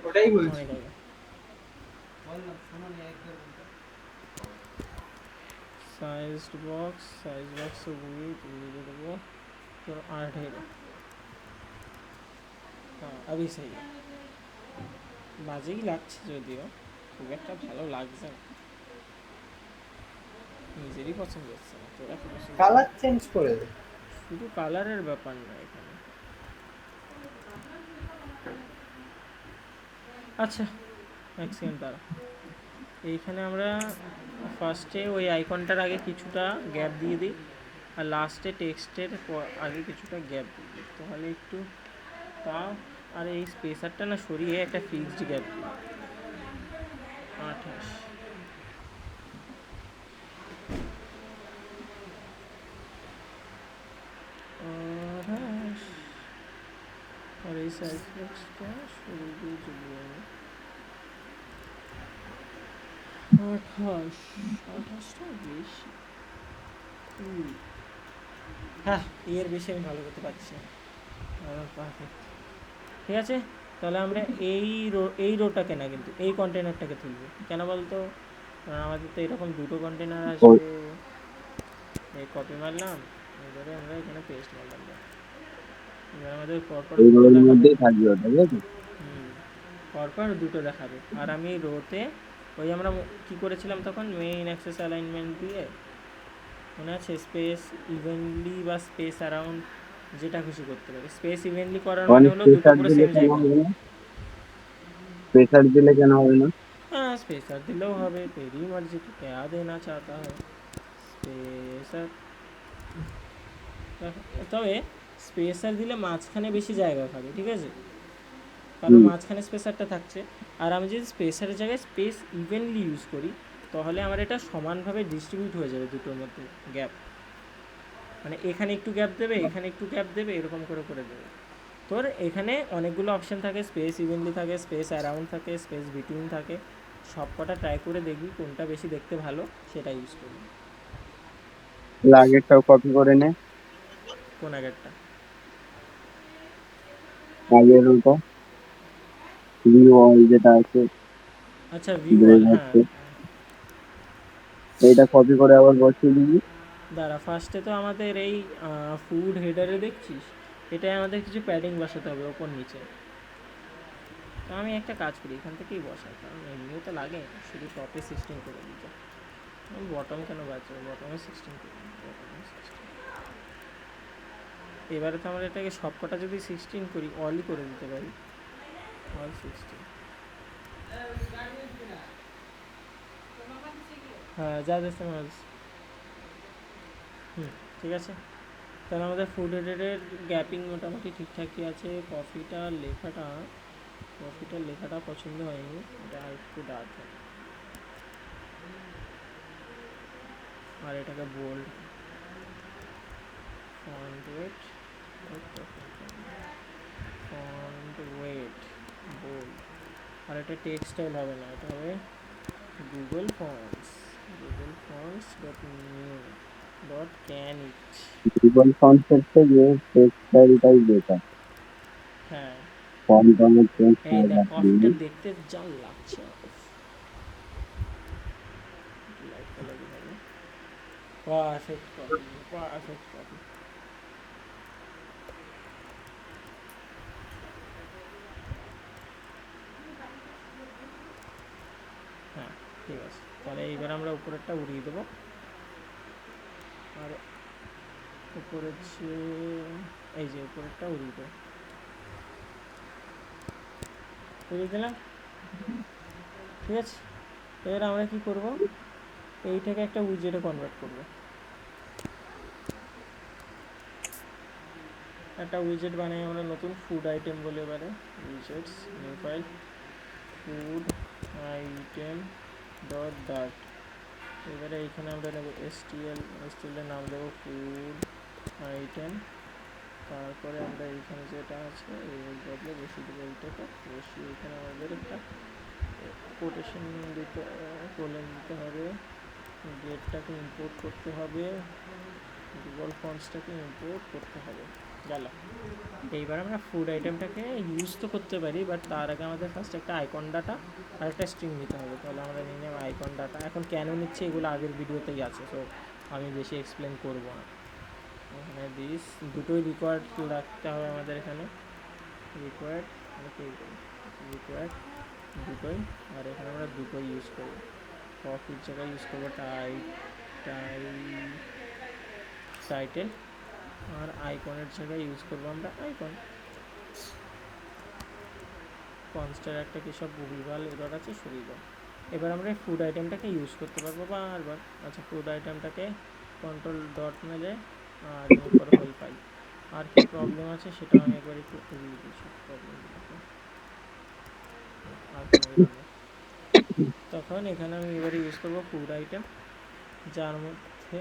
ওটাই বলছি। অনেক আগে। সাইজ বক্স উইথ দিয়ে দেবো तो 8 हाँ अभी सही है। বাজেই লাগছে যদিও, খুব একটা ভালো লাগছে না, নিজেরই পছন্দ হচ্ছে না, তোরা কি পছন্দ কালার করবি? চেঞ্জ করে দে। শুধু কালারের ব্যাপার না এখানে। আচ্ছা, এক সেকেন্ড দাঁড়া। এইখানে আমরা ফার্স্টে ওই আইকনটার আগে কিছুটা গ্যাপ দিয়ে দিই, আর লাস্টে টেক্সটের আগে কিছুটা গ্যাপ দিয়ে দিই, তাহলে একটু তাও। আর এই স্পেসারটা না সরিয়ে একটা ফিক্সড গ্যাপ দিই, 28। আর এই সাইজ বক্সটা সরিয়ে দিয়ে চলে যাবে 28। 28টা বেশি, হ্যাঁ এর বেশি আমি ভালো করতে পারছি না। পারফেক্ট, ঠিক আছে। তাহলে আমরা এই রোটাকে না, কিন্তু এই কন্টেনারটাকে তুলব, কেন বলতো, কারণ আমাদের তো এরকম দুটো কন্টেনার আসবে। এই কপি মারলাম, এবারে আমরা এখানে পেস্ট মারলাম, এবার আমাদের পরপর ওই দুটো রোয়ের দেখাবে। মধ্যেই থাকবে ওটা, ঠিক আছে? পরপর দুটো দেখাবে, আর আমি রোতে ওই আমরা কি করেছিলাম তখন, মেইন অ্যাক্সেস অ্যালাইনমেন্ট দিয়ে, মনে আছে, স্পেস ইভেনলি বা স্পেস অ্যারাউন্ড, যেটা খুশি করতে পারি। স্পেস ইভেনলি করার ওখানে মানে হলো দুটো স্পেসার পুরো দিলে সেম কেন জায়গায়। হবে না? স্পেসার দিলে কেন হবে না? हाँ स्पेसर दिलो হবে, तेरी मर्जी तू क्या देना चाहता है। স্পেসার, তবে স্পেসার দিলে মাঝখানে বেশি জায়গা খাবে, ঠিক আছে, কারণ হুম। মাঝখানে স্পেসারটা থাকছে। আর আমি যদি স্পেসারের জায়গায় স্পেস ইভেনলি ইউজ করি, তাহলে আমার এটা সমানভাবে ডিস্ট্রিবিউট হয়ে যাবে দুটোর মধ্যে গ্যাপ, মানে এখানে একটু গ্যাপ দেবে, এখানে একটু গ্যাপ দেবে, এরকম করে করে দেবে। তোর এখানে অনেকগুলো অপশান থাকে, স্পেস ইভেনলি থাকে, স্পেস অ্যারাউন্ড থাকে, স্পেস বিটুইন থাকে, সব কটা ট্রাই করে দেখবি কোনটা বেশি দেখতে ভালো, সেটা ইউজ করবি। তাহলে আগেরটাও কপি করে নে। কোন আগেরটা? আগের ওটা ভিউ অল যেটা আছে, আচ্ছা ভিউ ব্রেভ অল, হ্যাঁ। হচ্ছে, এইটা কপি করে আবার বসিয়ে দিবি। দাঁড়া, ফার্স্টে তো আমাদের এই ফুড হেডারে দেখছিস, এটাই আমাদের কিছু প্যাডিং বসাতে হবে ওপর নিচে। তো আমি একটা কাজ করি, এখান থেকেই বসাই, কারণ এমনিও তো লাগে, শুধু টপে 16 করে দিতে। আমি বটম কেন বাঁচবো, বটমে 16 করি, বটমে 16। এবারে তো আমরা এটাকে সবকটা যদি 16 করি, অলই করে দিতে পারি, অল 16। হ্যাঁ, যা দেখতে মাছ। ঠিক আছে। তাহলে আমাদের ফুড হেডের গ্যাপিং মোটামুটি ঠিকঠাকই আছে। কফিটার লেখাটা পছন্দ হয়নি, এটা আর একটু ডার্ক হয়। আর এটাকে bold, font weight, font weight bold. আর এটা টেক্সট স্টাইল হবে না, এটা হবে gugglefonts.new.canit। গুগল ফন্টের থেকে টেক্সটাইলটাই বেটার। হ্যাঁ, ফন্ট অনেক চেঞ্জ এই করা দেখ যাচ্ছে। কফিটা দেখতে যা লাগছে, লাইট কালার হবে, পারফেক্ট কপি, পারফেক্ট কপি। হ্যাঁ, ঠিক আছে। তাহলে এইবার আমরা উপরেরটা উড়িয়ে দেবো। আর উপরের যে এই যে উপরেরটা উড়িয়ে দেবো, উড়িয়ে দিলাম। ঠিক আছে। এবার আমরা কি করব, এইটাকে একটা উইজেটে কনভার্ট করব। একটা উইজেট বানাই আমরা নতুন, ফুড আইটেম বলে, এবারে widgets, new file, food item dot dart. এবারে এইখানে আমরা নেব এসটিএল এর নাম দেবো ফুড আইটেম। তারপরে আমরা এইখানে যেটা আছে এর বদলে বসিয়ে দেবো, এইটাকে বসিয়ে এখানে আমাদের একটা কোটেশন দিতে, কোলেন দিতে হবে, গেটটাকে ইম্পোর্ট করতে হবে, গুগল ফন্টসটাকে ইম্পোর্ট করতে হবে। গেল। এইবার আমরা ফুড আইটেমটাকে ইউজ তো করতে পারি, বাট তার আগে আমাদের ফার্স্ট একটা আইকন ডাটা আর একটা স্ট্রিং নিতে হবে। তাহলে আমরা নিয়ে নেব আইকন ডাটা। এখন কেন নিচ্ছি এগুলো আগের ভিডিওতেই আছে, তো আমি বেশি এক্সপ্লেন করবো না। এখানে দিস দুটোই রিকোয়ার্ড রাখতে হবে আমাদের এখানে, রিকোয়ার্ড রিকোয়ার্ড দুটোই। আর এখানে আমরা দুটোই ইউজ করব। কপির জায়গায় ইউজ করবো টাইটেল, আর আইকনের জায়গায় ইউজ করবো আমরা আইকন। কনস্টার একটা কি সব ভুলভাল এরর আছে, সরিয়ে দাও। এবার আমরা ফুড আইটেমটাকে ইউজ করতে পারবো বারবার। আচ্ছা, ফুড আইটেমটাকে কন্ট্রোল ডট মেলে আর রিমুভ করে হোল ফাইল। আর কি প্রবলেম আছে সেটা আমি একবার একটু উড়িয়ে দিচ্ছি প্রবলেমটাকে। আর কোনো এরর নেই। তখন এখানে আমি এবারে ইউজ করবো ফুড আইটেম, যার মধ্যে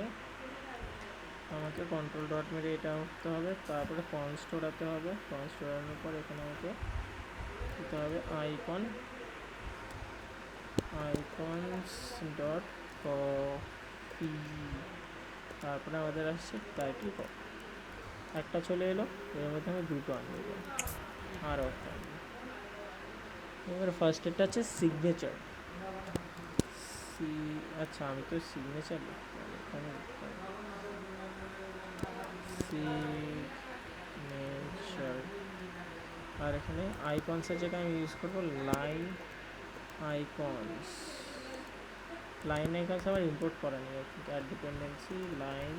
আমাকে কন্ট্রোল ডট মেরে এটা উঠতে হবে, তারপরে কনস্ট ওড়াতে হবে। কনস্ট ওড়ানোর পর এখানে আমাকে দিতে হবে আইকনস ডট কপি। তারপরে আমাদের আসছে টাইটেল কপি। একটা চলে এলো, এর মধ্যে আমি দুটো আনবো, আরও একটা আনবো। এবার ফার্স্টেরটা হচ্ছে সিগনেচার। আচ্ছা, আমি তো সিগনেচার লিখতে হবে, এখানে লিখতে হবে সিগনেচার। আর এখানে আইকনসের জায়গায় আমি ইউজ করবো লাইন আইকনস। লাইন আইকনস আমার ইম্পোর্ট করা নেই, অ্যাড ডিপেন্ডেন্সি লাইন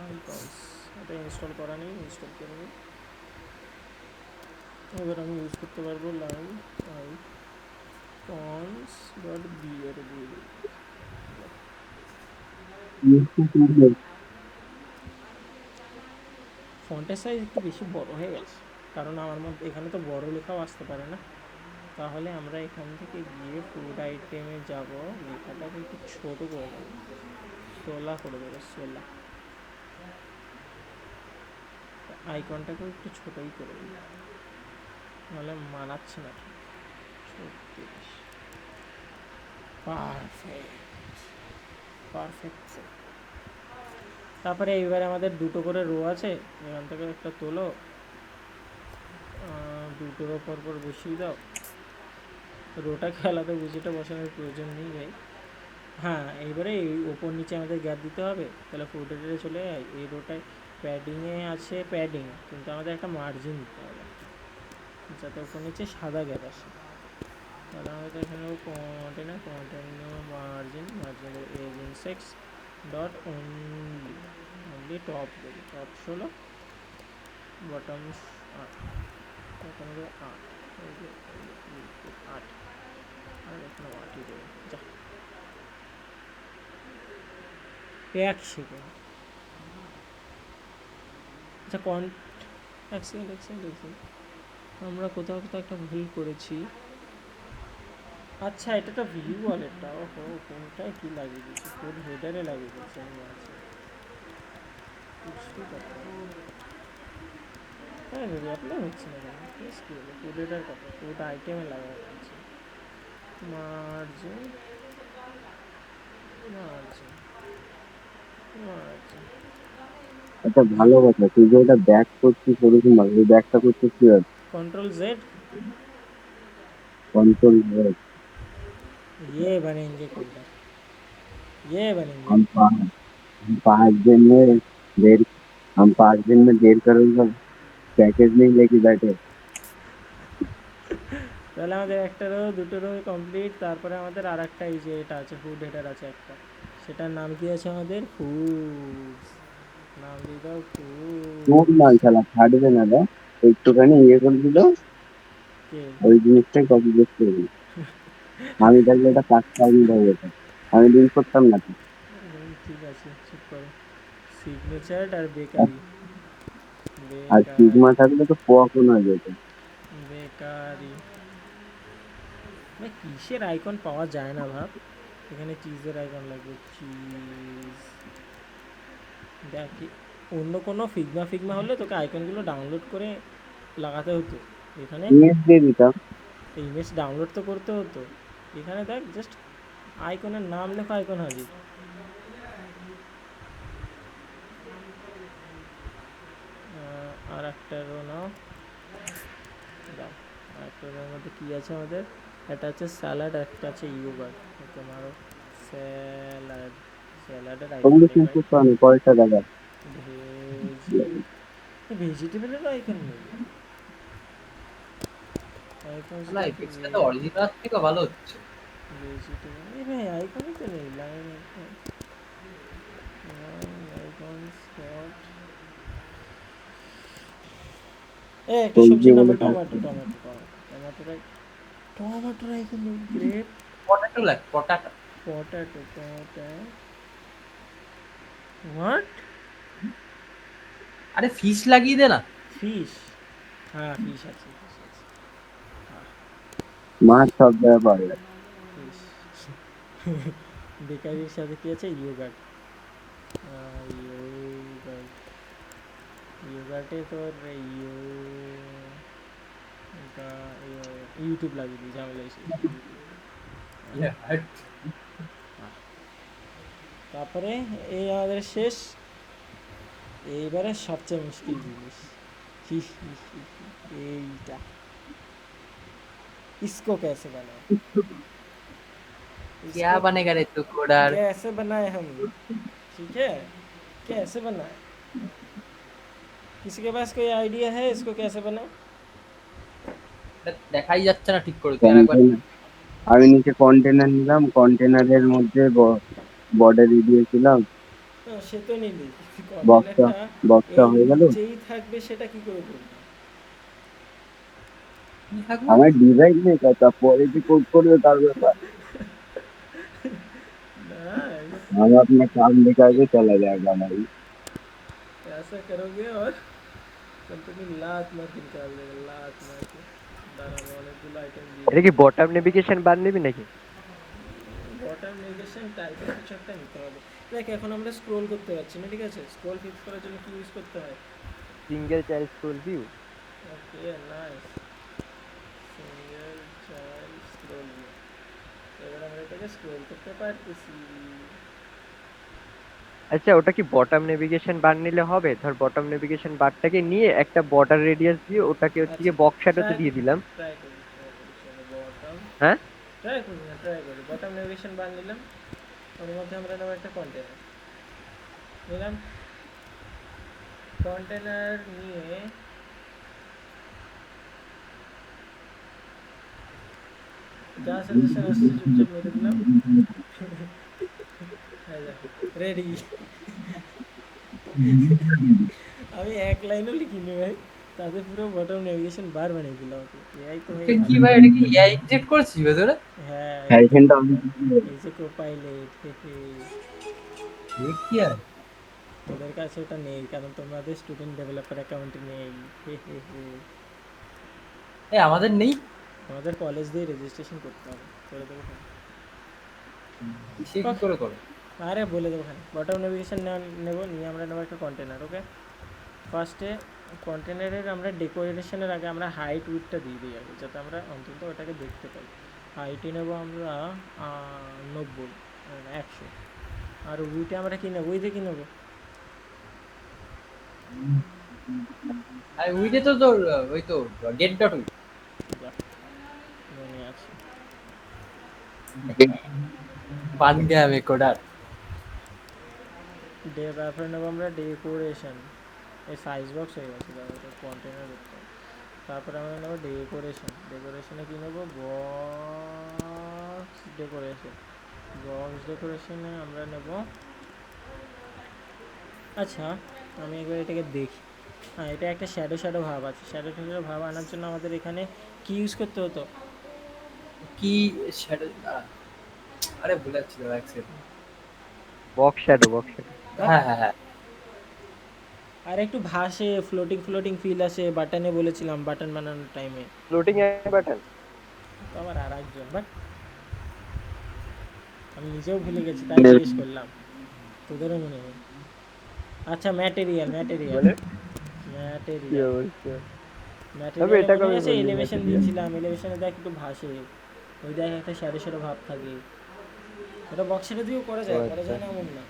আইকনস, এটা ইনস্টল করা নেই, ইনস্টল করে নিই। এবার আমি ইউজ করতে পারবো লাইন আইকনস ডট বি, এটা দিয়ে দিই। ফন্টের সাইজ একটু বেশি বড় হয়ে গেছে, কারণ আমার মধ্যে এখানে তো বড় লেখাও আসতে পারে না। তাহলে আমরা এখান থেকে গিয়ে ফুড আইটেমে যাব, লেখাটাকে একটু ছোটো করে দেবো, 16 করে দেবো, 16। আইকনটাকেও একটু ছোটোই করে দেবো, নাহলে মানাচ্ছে না ঠিক। 36, পারফেক্ট। তারপরে এইবারে আমাদের দুটো করে রো আছে, এখান থেকে একটা তোলো, দুটোর ওপর বসিয়ে দাও। রোটাকে আলাদা বুঝিটা বসানোর প্রয়োজন নেই ভাই, হ্যাঁ, এইবারে এই ওপর নিচে আমাদের গ্যাপ দিতে হবে। তাহলে ফুড হেডারে চলে যায়, এই রোটায় প্যাডিংয়ে আছে প্যাডিং, কিন্তু আমাদের একটা মার্জিন দিতে হবে যাতে ওপর নিচে সাদা গ্যাপ আসে। তাহলে আমাদের এখানে container margin edge insets dot only top দেবে, টপ 16, বটম 8, বটম হবে 8, এই যে 8, আর এখানে 8ই দেবে। যা, 1 সেকেন্ড। আচ্ছা এক সেকেন্ড, আমরা কোথাও কোথাও একটা ভুল করেছি। আচ্ছা, এটা তো ভিউ ওয়ালেটটা, ওহো, কোনটায় কী লাগিয়ে দিয়েছি, ফুড হেডারে লাগিয়ে দিয়েছি আমি। আছে কিছুই কথা হ্যাঁ ভেবে অ্যাপ্লাই হচ্ছে না কেন, প্লিজ কী হলো, ফুড হেডার কথা, ফুড আইটেমে লাগানো হচ্ছে। মার্জিন মার্জিন মার্জিন একটা ভালো কথা, তুই যে এটা ব্যাক করছিস ওরকম ভাবে, ওই ব্যাকটা করছিস কি হবে? Control Z, control. ये बनेंगे कूलर, ये बनेंगे। हम पा- हम 5 दिन में देर हम 5 दिन में देर करूंगा, पैकेज नहीं लेके बैठे। তাহলে আমাদের একটা রো দুটো রো কমপ্লিট, তারপরে আমাদের আর একটা এই যে এটা আছে ফুড হেডার আছে একটা, সেটার নাম কি আছে আমাদের, ফুডস, নাম দিয়ে দাও তোর ফুডস। মাল শালা ছাড়বে না রে, একটুখানি ইয়ে করে দিল, কে? ওই জিনিসটাই কপি পেস্ট করে দিল। আমি থাকলে এটা 5 টাইম হয়ে যেত, আমি ডিল করতাম না তো। ঠিক আছে, চুপ করো। সিগনেচার আর আর বেকারি, আর বেকারি, সিগমা থাকলে তো পকন হয়ে যেত। বেকারি। কিসের আইকন পাওয়া যায় না ভাব, এখানে চিজের আইকন লাগবে, চিজ। দেখ অন্য কোনো ফিগমা ফিগমা হলে তোকে আইকনগুলো ডাউনলোড করে লাগাতে হতো, এখানে ইমেজ দিয়ে দিতাম। ইমেজ ডাউনলোড তো করতে হতো। এখানে দেখ জাস্ট আইকনের নাম লেখা, আইকন হাজির। আর একটা রো নাও, দাও। আর একটা রোর মধ্যে কী আছে আমাদের, একটা আছে স্যালাড, একটা আছে ইয়োগার্ট। তোমারও স্যালাড, স্যালাডের আইকন ওগুলো নেই চেঞ্জ ভাই। করতে হবে পয়সা টাকা। ভেজ, ভেজিটেবলেরও আইকন নেই আইকন। না এই পিক্সটা তো অরিজিনাল থেকে ভালো হচ্ছে। ভেজিটেবল এই ভাই আইকনই তো নেই, লাইন আইকন স্পট। এ একটা সবজি সবজির নাম বলে বল, টমেটো টমেটো টমেটো টমেটোর টমেটোর আইকন নেই। গ্রেপ, পটাটো লাগ পটাটো। পটাটো হোয়াট, আরে ফিশ লাগিয়ে দে না। ফিশ, হ্যাঁ ফিশ আছে, ফিশ আছে, হ্যাঁ মাছ সব জায়গায় পাওয়া যায়। ফিশ। বেকারির সাথে কি আছে, ইয়োগার্ট, ইয়োগার্ট, ইয়োগার্টে তোর ইউটিউব লাগিয়ে দিই, ঝামেলা এসে তারপরে এই আমাদের শেষ। এইবারে সবচেয়ে মুশকিল জিনিস, এইটা, इसको कैसे बनाए, क्या इसको बनेगा रे तू कोडार। कैसे बनाए हम, ठीक है, कैसे बनाए, किसी के पास कोई आइडिया है इसको कैसे बनाए? দেখাই যাচ্ছে না ঠিক করে, তুই আরেকবার। কন্টেনার, আমি নিচে কন্টেনার নিলাম, কন্টেনারের মধ্যে বর্ডার দিয়েছিলাম। সে তো নিলি, বক্সটা কন্টেনারটা বক্সটা এই হয়ে গেল। নিচেই থাকবে, সেটা কি করে করবি? কি থাকবে? আমার ডিজাইন নেই কথা, পরে যে কোড করবে তার ব্যাপার। नाइस, हम अपना काम निकाल के चला जाएगा भाई। ऐसा करोगे और कंपनी लात मार के निकाल देगा, लात मार के। दाना অনেকগুলো আইটেম দিয়ে এটা কি বটম নেভিগেশন বার নিবি নাকি? বটম নেভিগেশন টাইপের কিছু একটা নিতে হবে। দেখ এখন আমরা স্ক্রোল করতে পারছি না, ঠিক আছে, স্ক্রোল ফিক্স করার জন্য কি ইউজ করতে হয়? Single child scroll view. Okay nice, single child scroll view. এবার আমরা এটাকে স্ক্রোল করতে পারতেছি। আচ্ছা ওটা কি বটম নেভিগেশন বার নিলে হবে? ধর বটম নেভিগেশন বারটাকে নিয়ে একটা বর্ডার রেডিয়াস দিয়ে ওটাকে হচ্ছে আচ্ছা গিয়ে বক্স শ্যাডোতে ট্রাই দিয়ে করি, দিলাম। ট্রাই করি, ট্রাই করি, চলো বটম, হ্যাঁ ট্রাই করি না, ট্রাই করি, বটম নেভিগেশন বার নিলাম, ওর মধ্যে আমরা নেবো একটা কন্টেনার, নিলাম। কন্টেনার নিয়ে যা সাজেশন আসছে চুপচাপ মেরে দিলাম। রেডি। আমি এক লাইনও লিখিনি ভাই, তাদের পুরো বটম নেভিগেশন বার বানিয়ে দিলাম। এআই তো ভাই কি ভালো। ভাই, এটা কি এআই ইনজেক্ট করছিস ভেতরে? হ্যাঁ, এই তো ফ্যাশনটা এই যে কোপাইলেট, কি আর তোদের কাছে ওটা নেই কারণ তোমাদের স্টুডেন্ট ডেভেলপার অ্যাকাউন্ট নেই। হে হে হে। আমাদের নেই? আমাদের কলেজ দিয়ে রেজিস্ট্রেশন করতে হবে, করে দেবো ওখানে। সে কি করে করো? আরে বলে দেবো ওখানে। বটম নেভিগেশন নেবো, নিয়ে আমরা নেবো একটা কন্টেনার। ওকে, ফার্স্টে কন্টেনারের আমরা ডেকোরেশনের আগে আমরা হাইট উইথটা দিয়ে দিই আগে, যাতে আমরা অন্তত ওটাকে দেখতে পাই। হাইটে নেবো আমরা 90, 100। আর উইথে আমরা কী নেবো, উইথে কী নেবো? আর উইডে তো তোর ওই তো গেট ডট উইড। যাক, মনে আছে। বান গয়া মে কোডার। তারপরে নেবো আমরা ডেকোরেশন। এই সাইজ বক্স হয়ে গেছে, তারপরে কন্টেনার করতে হবে। তারপরে আমরা নেবো ডেকোরেশন। ডেকোরেশনে কী নেবো, বক্স ডেকোরেশন। বক্স ডেকোরেশনে আমরা নেব, আচ্ছা আমি একবার এটাকে দেখি। হ্যাঁ, এটা একটা শ্যাডো শ্যাডো ভাব আছে। শ্যাডো শ্যাডো ভাব আনার জন্য আমাদের এখানে কি ইউজ করতে হতো? কি শ্যাডো? আরে ভুলে যাচ্ছিল এক second. Box shadow, box shadow. হ্যাঁ হ্যাঁ হ্যাঁ। আর একটু ভাসে, ফ্লোটিং ফ্লোটিং ফিল আসে, বাটনে বলেছিলাম, বাটন বানানোর টাইমে। Floating button. তো আবার আর একজন, বাট আমি নিজেও ভুলে গেছি, তাই জিজ্ঞেস করলাম, তোদেরও মনে নেই। আচ্ছা, ম্যাটেরিয়াল ম্যাটেরিয়াল বলে কি ম্যাটেরিয়াল অবস্থা? আমি ম্যাটেরিয়ালে এটা মনে কবে আছে বললি এলিভেশন material? দিয়েছিলাম, এলিভেশনে দেখ একটু ভাসে, ওই দেখ একটা শ্যাডো শ্যাডো ভাব থাকে। ওটা বক্সেটা দিয়েও করা ও যায়, করা আচ্ছা, যায় না এমন না।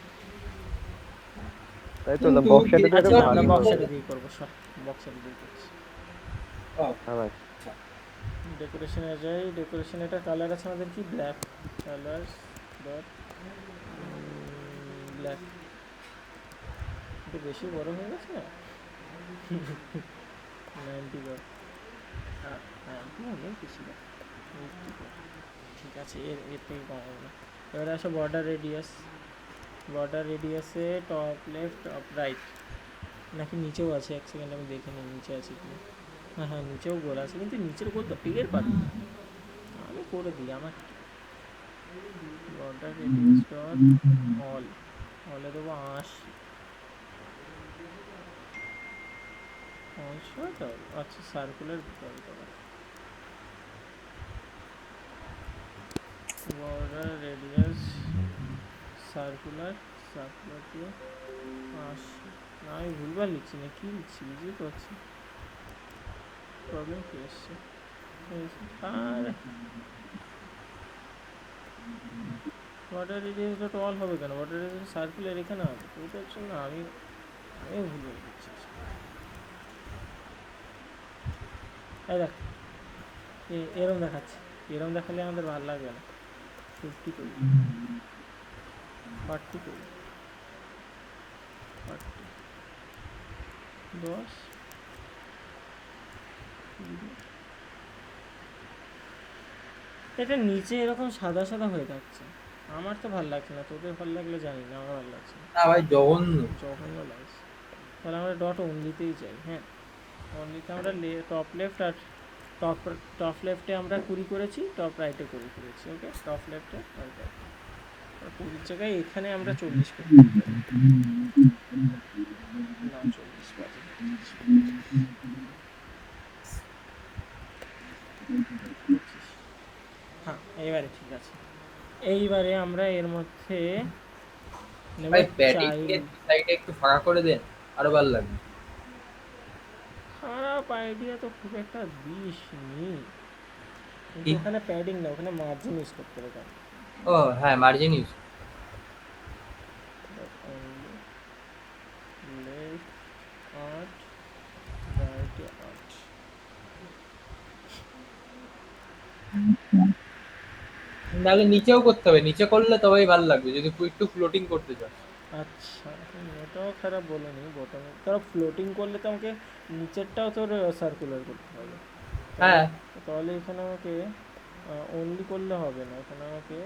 তাই তো কিন্তু বক্স শ্যাডো দিয়ে আচ্ছা, তো আমরা ভালোই কিন্তু- হবে। বক্সেটা দিয়ে করবো, সব বক্সেটা দিয়ে করছি। আমার ডেকোরেশনে যাই, ডেকোরেশন এটা কালার আছে আমাদের কি, ব্ল্যাক কালার ডট ব্ল্যাক। একটু বেশি বড় হয়ে গেছে না? 90 ডট, হ্যাঁ অনেক বেশি না, 80 dot। ঠিক আছে, এর থেকে কম হবে না। এবারে আসো বর্ডার রেডিয়াস। বর্ডার রেডিয়াসে টপ লেফট টপ রাইট, নাকি নিচেও আছে? এক সেকেন্ড আমি দেখে নিই নিচে আছে কি। হ্যাঁ হ্যাঁ, নিচেও গোল আছে, কিন্তু নিচের গোল তো টের পাবি, আমি করে দিই আমার। বর্ডার রেডিয়াস ডট অল, অলে দেবো 80। আচ্ছা, circular border radius circular, circular দিয়ে 80। না, আমি ভুলবার লিখছি না, কী লিখছি বুঝতেই পারছি, প্রবলেম কী এসছে। আর ওয়াটার রেডিয়াস ডট অল হবে কেন? ওয়াটার রেডিয়াস সার্কুলার এখানে হবে, ওইটার জন্য আমি ভুল করে দিচ্ছি। এই দেখ, এরম দেখাচ্ছে, এরম দেখালে আমাদের ভালো লাগবে না। 50 করি, 40 করি, 40, 10, 20। এটা নিচে এরকম সাদা সাদা হয়ে থাকছে, আমার তো ভালো লাগছে না, তোদের ভালো লাগলে জানি না, আমার ভালো লাগছে না, না ভাই, জঘন্য। জঘন্য লাগছে। তাহলে আমরা ডট অনলিতেই চাই। হ্যাঁ, অনলিতে আমরা টপ লেফট আর টপ টপ লেফটে আমরা 20 করেছি, টপ রাইটে 20 করেছি। ওকে, টপ লেফটে আর 20 জায়গায় এখানে আমরা 40 করতে পারি না, 40 বাজে। হ্যাঁ, এইবারে ঠিক আছে। এইবারে আমরা এর মধ্যে নেব ভাই প্যাডিং এর চাইল্ড। সাইডে একটু ফাঁকা করে দেন, আরো ভালো লাগবে। খারাপ আইডিয়া তো খুব একটা দিস নি, কিন্তু কি? ওখানে প্যাডিং না, ওখানে মার্জিন ইউজ করতে হবে। ও হ্যাঁ, মার্জিন ইউজ। লেফট 8, রাইটে 8। নাহলে নিচেও করতে হবে, নিচে করলে তবেই ভালো লাগবে যদি তুই একটু ফ্লোটিং করতে চাস। আচ্ছা, এটাও খারাপ বলেনি বটমে, তোর ফ্লোটিং করলে তো আমাকে নিচেরটাও তোর সার্কুলার করতে হবে। তাহলে হ্যাঁ, তাহলে এখানে আমাকে অনলি করলে হবে না, এখানে আমাকে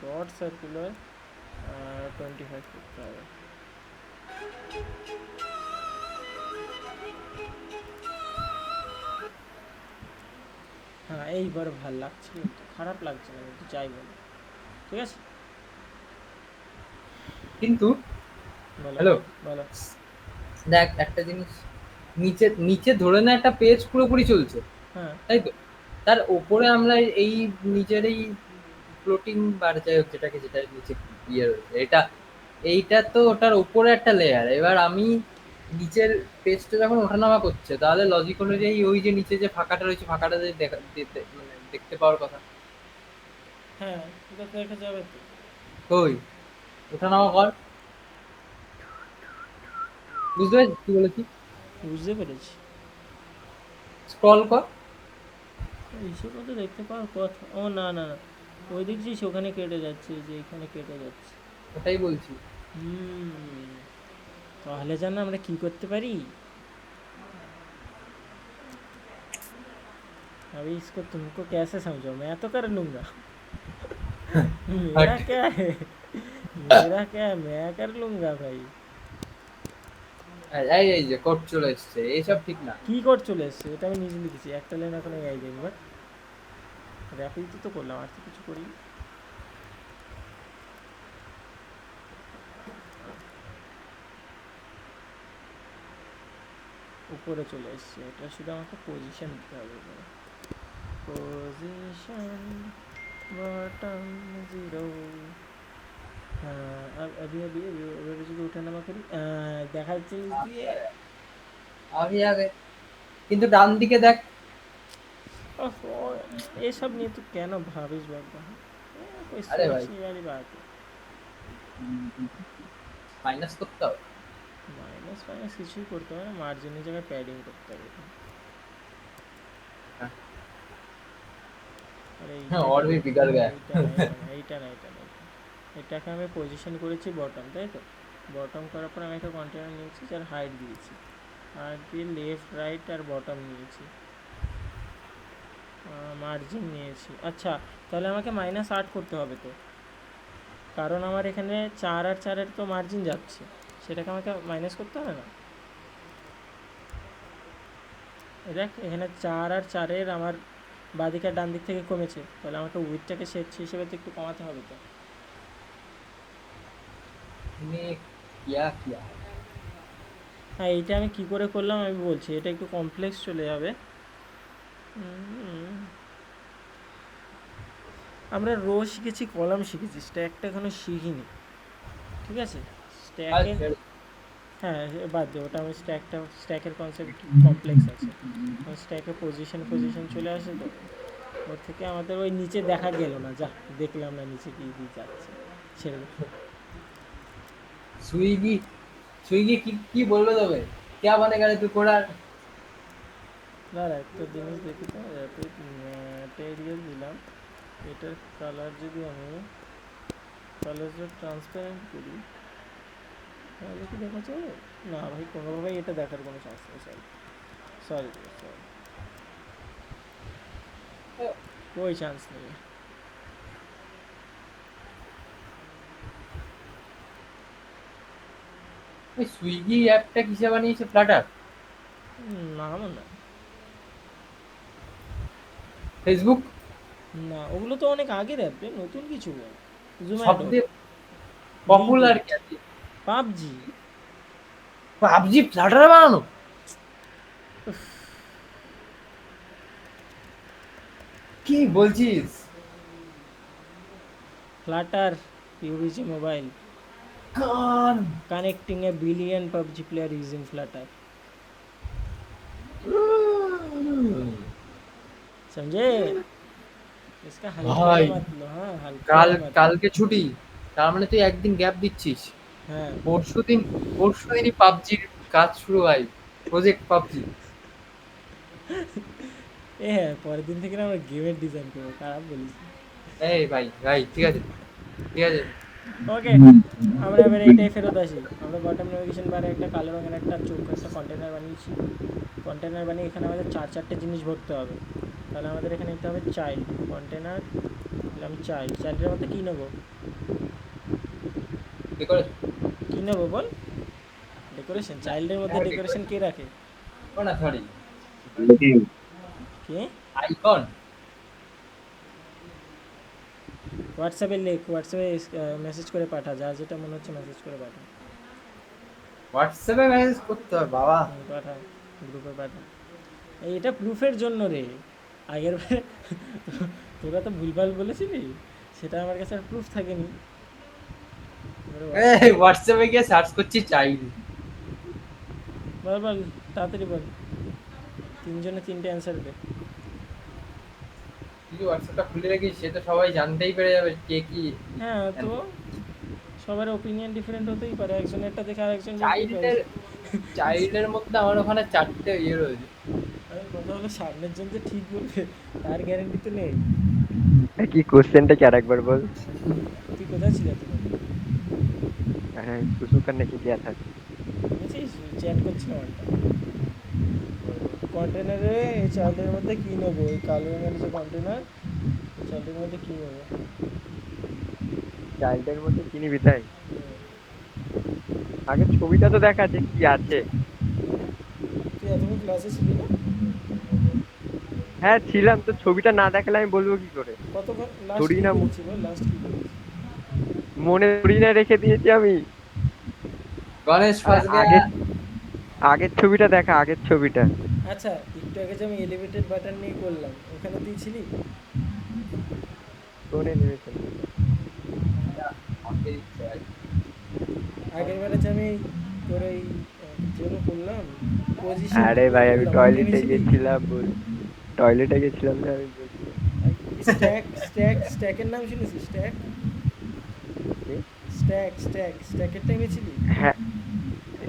ডট সার্কুলার 25 করতে হবে। হ্যাঁ, এইবার ভাল লাগছে, কিন্তু খারাপ লাগছে না, কিন্তু যাই বলো, ঠিক আছে। কিন্তু বলো হ্যালো, বলো। দেখ একটা জিনিস, নিচে নিচে ধরে না একটা পেজ পুরোপুরি চলছে, হ্যাঁ তাই তো? তার ওপরে আমরা এই নিচের এই ফ্লোটিং বার যাই হোক যেটাকে, যেটা নিচে ইয়ে রয়েছে, এটা এইটা তো ওটার উপরে একটা লেয়ার। এবার আমি নিচের পেজটা যখন ওঠানামা করছে, তাহলে লজিক অনুযায়ী ওই যে নিচে যে ফাঁকাটা রয়েছে, ফাঁকাটা যে মানে দেখতে পাওয়ার কথা। হ্যাঁ, এটা দেখা যাবে তো। কই ওঠানামা কর, বুঝতে পারছিস কি বলেছি? বুঝতে পেরেছি। স্ক্রল কর। এইসব তো দেখতে পাওয়ার কথা। ও না না না, ওই দেখছিস ওখানে কেটে যাচ্ছে, এই যে এখানে কেটে যাচ্ছে। ওটাই বলছি। হুম, তাহলে জানো আমরা কি করতে পারি? अभी इसको तुमको कैसे समझाऊं, मैं तो कर लूंगा। मेरा हट। क्या है, मेरा क्या है, मैं कर लूंगा भाई। এই এই যে কোড চলে এসছে, এইসব ঠিক না। কি কোড চলে এসছে? এটা আমি নিজে লিখেছি, একটা লাইন এখন এআই দেয়নি, বাট র্যাপিড তো করলাম, আর তো কিছু করি। উপরে চলে এসছে, এটা শুধু আমাকে পজিশন দিতে হবে। Position button 0। হ্যাঁ, अभी अभी अभी अभी যদি ওঠানামা করি দেখা যাচ্ছে নিচ দিয়ে। আগে আগে কিন্তু ডান দিকে দেখ। ओह, ये सब नहीं तो क्या ना भाविस बाबा, कोई আরে ভাই, सोचने वाली बात है। মাইনাস করতে হবে। মাইনাস মাইনাস কিছুই করতে হবে না, মার্জিনের জায়গায় প্যাডিং করতে হবে। হ্যাঁ। আরে হ্যাঁ, এইটা और কেন, भी बिगड़ गया। এইটা না এইটা না এইটা না এইটা না এইটা। এটাকে আমি পজিশন করেছি বটম, তাই তো? বটম করার পর আমি একটা কন্টেনার নিয়েছি যার হাইট দিয়েছি, হাইট দিয়ে লেফট রাইট আর বটম নিয়েছি, মার্জিন নিয়েছি। আচ্ছা, তাহলে আমাকে -8 করতে হবে তো, কারণ আমার এখানে 4 আর 4-এর তো মার্জিন যাচ্ছে, সেটাকে আমাকে মাইনাস করতে হবে না? দেখ এখানে 4 আর 4-এর আমার বাঁদিক আর ডান দিক থেকে কমেছে, তাহলে আমাকে উইথটাকে সেই হিসেবে তো একটু কমাতে হবে তো। ने क्या किया? হ্যাঁ, এইটা আমি কি করে করলাম আমি বলছি, এটা একটু কমপ্লেক্স চলে যাবে। আমরা রো শিখেছি, কলাম শিখেছি, স্ট্যাকটা এখনো শিখিনি, ঠিক আছে? স্ট্যাকের, अच्छा, হ্যাঁ বাদ দে ওটা, আমি স্ট্যাকের কনসেপ্ট কমপ্লেক্স আছে। স্ট্যাকে পজিশন পজিশন চলে আসে তো, ওর থেকে আমাদের ওই নিচে দেখা গেল না, যা দেখলাম না নিচে কি দিয়ে যাচ্ছে, ছেড়ে দে। स्विगी स्विगी কি বলবে তবে? क्या बनेगा रे तू कोड़ा? দাঁড়া একটা জিনিস দেখি তো, র্যাপিড ম্যাটেরিয়াল দিলাম, এটার কালার যদি আমি কালারটা ট্রান্সপারেন্ট করি তাহলে কি দেখা যাবে? না ভাই, কোনোভাবেই এটা দেখার কোনো চান্স নেই, সরি সরি সরি, कोई चांस नहीं है। ওই সুইগি অ্যাপটা কিসে বানিয়েছে, ফ্লাটার? নাম না, ফেসবুক? না ওগুলো তো অনেক আগের অ্যাপ রে, নতুন কিছু বল। জোম্যাটো, সবচেয়ে পপুলার কি আছে? পাবজি। পাবজি ফ্লাটারে বানানো? কি বলছিস? फ्लटर यूबीजी मोबाइल কান कनेक्टिंग ए billion PUBG player using Flutter, समझे? इसका हल्का ভাই, मत लो, हाँ हल्का কাল मत लो। কালকে ছুটি, তার মানে তুই একদিন গ্যাপ দিচ্ছিস। हाँ, পরশুদিন পরশুদিনই পাবজির কাজ শুরু হয়, প্রজেক্ট পাবজি। এ হ্যাঁ, পরের দিন থেকে না আমরা গেমের ডিজাইন করবো, খারাপ বলিস। এই ভাই ভাই ঠিক আছে ঠিক আছে। ওকে, আমরা এবার এইটাই ফেরত আসি। আমরা বটম নেভিগেশন বারে একটা কালো রঙের একটা চোখ একটা কন্টেনার বানিয়েছি। কন্টেনার বানিয়ে এখানে আমাদের চারটে জিনিস ভরতে হবে। তাহলে আমাদের এখানে নিতে হবে চাইল্ড কন্টেনার, দিলাম চাইল্ডের মধ্যে কী নেবো, কি করে কী নেবো বল? ডেকোরেশন। চাইল্ডের মধ্যে ডেকোরেশন কে রাখে? ও না সরি কে? আইকন। হোয়াটসঅ্যাপে লেখ, হোয়াটসঅ্যাপে মেসেজ করে পাঠা, যা যেটা মনে হচ্ছে মেসেজ করে পাঠা। হোয়াটসঅ্যাপে মেসেজ করতে হবে বাবা। পাঠা, গ্রুপে পাঠা। এটা প্রুফের জন্য রে। আগের বারে তোরা তো ভুলভাল বলেছিলি, সেটা আমার কাছে আর প্রুফ থাকেনি। এই হোয়াটসঅ্যাপে গিয়ে সার্চ করছি চাইল্ড। বল বল, তাড়াতাড়ি বল। তিনজনে তিনটে অ্যান্সার দে। তুই হোয়াটসঅ্যাপটা খুলে রাখিস, সে তো সবাই জানতেই পেরে যাবে কে কি। হ্যাঁ তো সবার ওপিনিয়ন ডিফারেন্ট হতেই পারে, একজনেরটা দেখে আরেকজন বলতেই পারে। চাইল্ডের চাইল্ডের মধ্যে আমার ওখানে 4টে ইয়ে রয়েছে। আরে কথা হলো সামনের জন যে ঠিক বলবে তার গ্যারান্টি তো নেই। কি কোশ্চেনটা কি আরেকবার বল। তুই কোথায় ছিলি তুই? হ্যাঁ कुछ करने की क्या था। বুঝছিস, চ্যাট করছিলাম একটা কন্টেনারে। এই চাইল্ডের মধ্যে কী নেবো, এই কালো রঙের যে কন্টেনার, চাইল্ডের মধ্যে কী নেবো? চাইল্ডের মধ্যে কি নিবি তাই? আগে ছবিটা তো দেখা যে কি আছে। তুই এতক্ষণ ক্লাসে ছিলি না? হ্যাঁ ছিলাম তো, ছবিটা না দেখালে আমি বলবো কি করে? কতক্ষণ লাস্ট থোড়ি কী না করেছিল, লাস্ট কী করেছিল? মনে থোড়ি না রেখে দিয়েছি আমি। গণেশ আরে ফার্স্ট আগের আগের ছবিটা দেখা, আগের ছবিটা। আচ্ছা, একটু আগে যে আমি এলিভেটেড বাটন নিয়ে করলাম, ওখানে তুই ছিলি? কোন অ্যানিমেশন? আগের বারে যে আমি তোর এই জন্য করলাম পজিশন, আরে ভাই আমি করলাম টয়লেটে গেছিলাম বল, টয়লেটে গেছিলাম না আমি বলছি। স্ট্যাকের নাম শুনেছিস? স্ট্যাকের টাইমে ছিলি? হ্যাঁ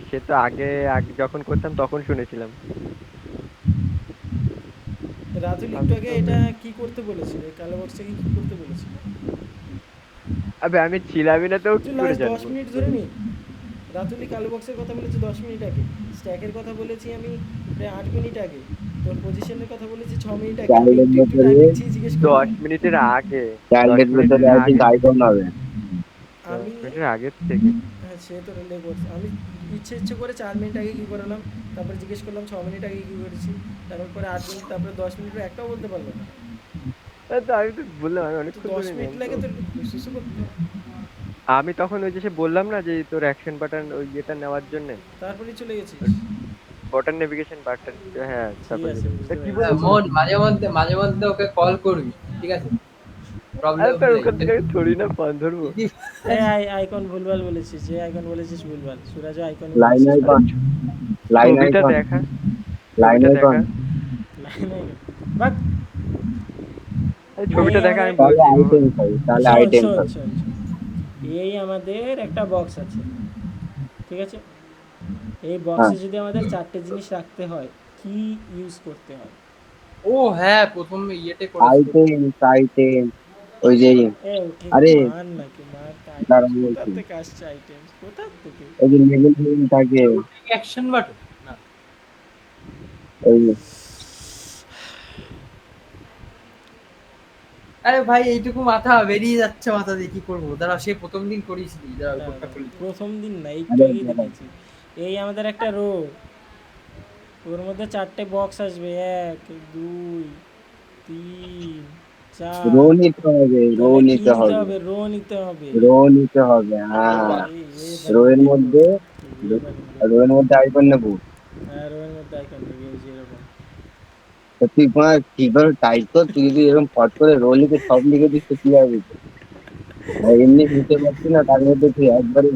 সে তো আগে আগে যখন করতাম তখন শুনেছিলাম। রাতুল একটু আগে এটা কি করতে বলেছিল, এই কালো বক্সটাকে কি করতে বলেছিল? আবে আমি ছিলামই না তো তুই কি করে লাস্ট 10 জানবো? মিনিট ধরে নি। রাতুলি কালো বক্সের কথা বলেছে 10 মিনিট আগে, স্ট্যাকের কথা বলেছি আমি প্রায় 8 মিনিট আগে, তোর পজিশনের কথা বলেছি 6 মিনিট আগে। আমি চাইল্ডের একটু একটু ভেতরে, টাইম পিছিয়ে জিজ্ঞেস করলাম। 10 মিনিটের আগে, দশ চাইল্ডের ভেতরে মিনিটের আই থিঙ্ক আগে, আইকন হবে। আমি 10 মিনিটের আগের থেকে। হ্যাঁ সে তো রিলে করছে, আমি ইচ্ছে করে 4 মিনিট আগে কী করালাম, তারপরে জিজ্ঞেস করলাম 6 মিনিট আগে কী করেছি, তারপরে 8 মিনিট, তারপরে 10 মিনিট, একটাও বলতে পারলো না। তো আমি তো বললাম আমি তো অনেকক্ষণ 10 ধরে মিনিট লাগে তোর শুশু করতে। আমি তখন ওই যে সে বললাম না যে তোর অ্যাকশন বাটন ওই ইয়েটা নেওয়ার জন্য, তারপরেই চলে গেছিস? Button navigation button. হ্যাঁ ঠিক তারপরে আছে, বুঝতে কি পেরেছি। বলবো? মন মাঝে মধ্যে ওকে কল করবি, ঠিক আছে? প্রবলেম আরে তোর হলে ওখান থেকে আমি থোড়ি না ফোন ধরবো। এই আইকন ভুলভাল বলেছিস, যে আইকন বলেছিস ভুলভাল, সুরাজও আইকন লাইন বলেছিস। আইকন, লাইন ছবিটা আইকন, দেখা, লাইন ছবিটা আইকন। দেখা, লাইন আইকন বাট এই ছবিটা এই দেখা আমি তাহলে বলছি। আইটেম হবে, তাহলে শোন আইটেম শোন হবে। শোন শোন। এই আমাদের একটা বক্স আছে, ঠিক আছে? এই হ্যাঁ, বক্সে যদি আমাদের 4টে জিনিস রাখতে হয়, কি ইউজ করতে হয়? ও হ্যাঁ প্রথম ইয়েতে করেছিল। আইটেম, আইটেম, ওই যে, এ ওকে আরে মার নাকি মার, দাঁড়ান আইটেমস কোথা বলছি, থেকে আসছে, আইটেমস কোথা থেকে? ওই যে লেভেল ফেভেল থাকে, অ্যাকশন বাটন না। ওই যে, আরে ভাই এইটুকু মাথা বেরিয়ে যাচ্ছে মাথা দিয়ে, কি করবো? দাঁড়া, সে প্রথম দিন করিয়েছিলি, দাঁড়া না, উপরটা না, খুলি। প্রথম দিন না, একটু আরে আগেই দাঁড়ান। দেখেছি। এই আমাদের একটা রো, ওর মধ্যে 4টে বক্স আসবে, 1 2 3 4। রো নিতে হবে, রো তাহলে কি নিতে নিতে হবে, হবে? রো নিতে হবে। রো নিতে হবে, হ্যাঁ। রো এর দেখো, মধ্যে, এবার রো এর মধ্যে আইকন নেবো। হ্যাঁ রো এর মধ্যে আইকন দেবে, এই যে এরকম। তো তুই কোনো ঠিকভাবে টাইপ কর, তুই যদি এরকম ফট করে রো লিখে সব লিখে দিস তো কি হবে? আর এমনি নিতে পারছি না, তার মধ্যে তুই একবারই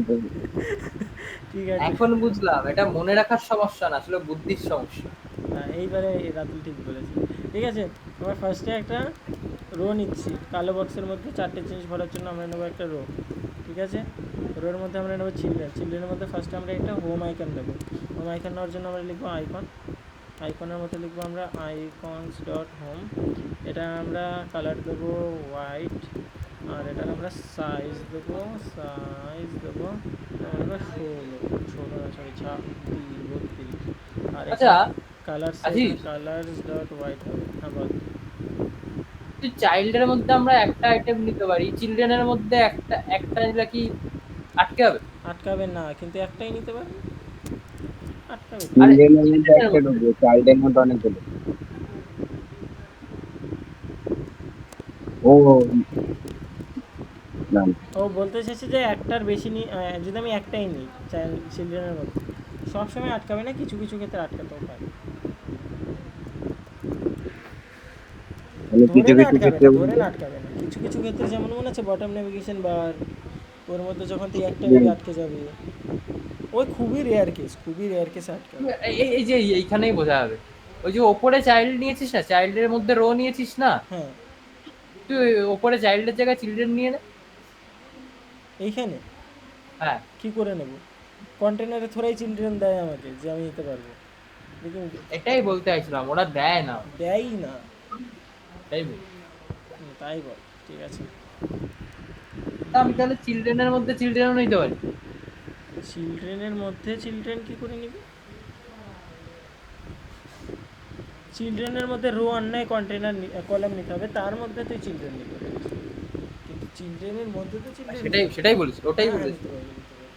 ঠিক আছে, এখন বুঝলাম এটা মনে রাখার সমস্যা না, আসলে বুদ্ধির সমস্যা। হ্যাঁ এইবারে রাতুল ঠিক বলেছে। ঠিক আছে, আমরা ফার্স্টে একটা রো নিচ্ছি, কালো বক্সের মধ্যে 4টে জিনিস ভরার জন্য আমরা নেবো একটা রো, ঠিক আছে? রোর মধ্যে আমরা নেবো চিলড্রেনের মধ্যে ফার্স্টে আমরা একটা হোম আইকন নেবো। হোম আইকন নেওয়ার জন্য আমরা লিখবো আইকন, আইকনের মধ্যে লিখবো আমরা আইকনস ডট হোম। এটা আমরা কালার দেবো হোয়াইট, এটার আমরা সাইজ দেবো আমরা 16 না সরি 32 আর আচ্ছা colour Ashish, colours dot white হবে। হ্যাঁ বল। চাইল্ডের মধ্যে আমরা একটা আইটেম নিতে পারি, চিলড্রেনের মধ্যে একটা একটা নিলে কি আটকে হবে? আটকাবে না, কিন্তু একটাই নিতে পারবে, আটকাবে তো। আরে চিলড্রেনের মধ্যে চিলড্রেনের একটা ঢুকবে, চাইল্ডের মধ্যে অনেকগুলো। ও না, ও বলতে চাইছে যে একটার বেশি যদি আমি একটাই নিই চিলড্রেনের মধ্যে, সবসময় আটকাবে না, কিছু কিছু ক্ষেত্রে আটকাতেও পারে। মানে ধরে কিছু না কিছু আটকাবে ক্ষেত্রে না, ধরে বলতে না আটকাবে না, কিছু কিছু ক্ষেত্রে যেমন মনে আছে বটম নেভিগেশন বার, ওর মধ্যে যখন তুই একটা নিবি আটকে যাবে, ওই খুবই রেয়ার কেস আটকাবে। এই যে এইখানেই বোঝা যাবে। ওই যে ওপরে চাইল্ড নিয়েছিস না, চাইল্ডের মধ্যে রো নিয়েছিস না, হ্যাঁ তুই ওই ওপরে চাইল্ডের জায়গায় চিলড্রেন নিয়ে নে। এইখানে হ্যাঁ, কি করে নেব? কন্টেনারে থোড়াই চিলড্রেন দেয় আমাকে যে আমি নিতে পারবো, দেখি এটাই বলতে চাইছিলাম, ওরা দেয় না। দেয়ই না। তাই বল। তাই বল, ঠিক আছে। তা আমি তাহলে চিলড্রেনের মধ্যে চিলড্রেনও নিতে পারি। চিলড্রেনের মধ্যে চিলড্রেন কি করে নিবি? চিলড্রেনের মধ্যে রো অন্যায় কন্টেনার কলাম নিতে হবে, তার মধ্যে তুই চিলড্রেন নিতে পারিস, কিন্তু চিলড্রেনের মধ্যে তো চিলড্রেন সেটাই সেটাই বলিস, ওটাই হ্যাঁ, বলিস। নিতে পারবি, নিতে পারবি।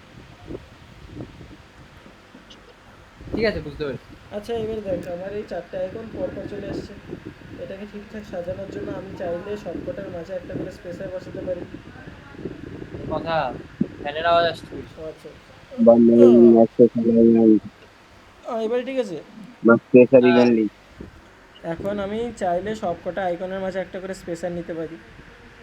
ঠিক আছে, বুঝতে পেরেছি। আচ্ছা এবার দেখ, আমার এই 4টা আইকন পরপর চলে আসছে, এটাকে ঠিকঠাক সাজানোর জন্য আমি চাইলে সবকটার মাঝে একটা করে স্পেসার বসাতে পারি। কথা, ফ্যানের আওয়াজ আসছে। ও আচ্ছা, বান্ডেল অ্যাক্সেস অ্যালাইনমেন্ট এবারে ঠিক আছে। বা স্পেসার হ্যাঁ, ইভেন্টলি। এখন আমি চাইলে সবকটা আইকনের মাঝে একটা করে স্পেসার নিতে পারি,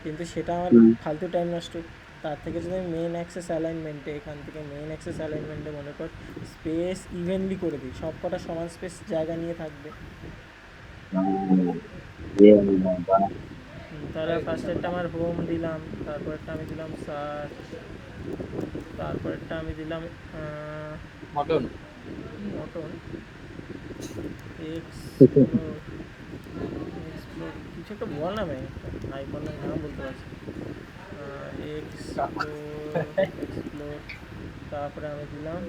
কিন্তু সেটা আমার ফালতু টাইম নষ্ট। তার থেকে যদি আমি মেন অ্যাক্সেস অ্যালাইনমেন্টে, এখান থেকে মেন অ্যাক্সেস অ্যালাইনমেন্টে মনে কর স্পেস ইভেনলি করে দিই, সবকটা সমান স্পেস জায়গা নিয়ে থাকবে। তাহলে ফার্স্টেরটা আমার হোম দিলাম, তারপরেরটা আমি দিলাম সার্চ, তারপরেরটা আমি দিলাম মটন। মটন এক্সপ্লোর, কিছু একটা বল না ভাই, আইকনের নাম বলতে পারছি। এক্সপ্লোর, তারপরে আমি দিলাম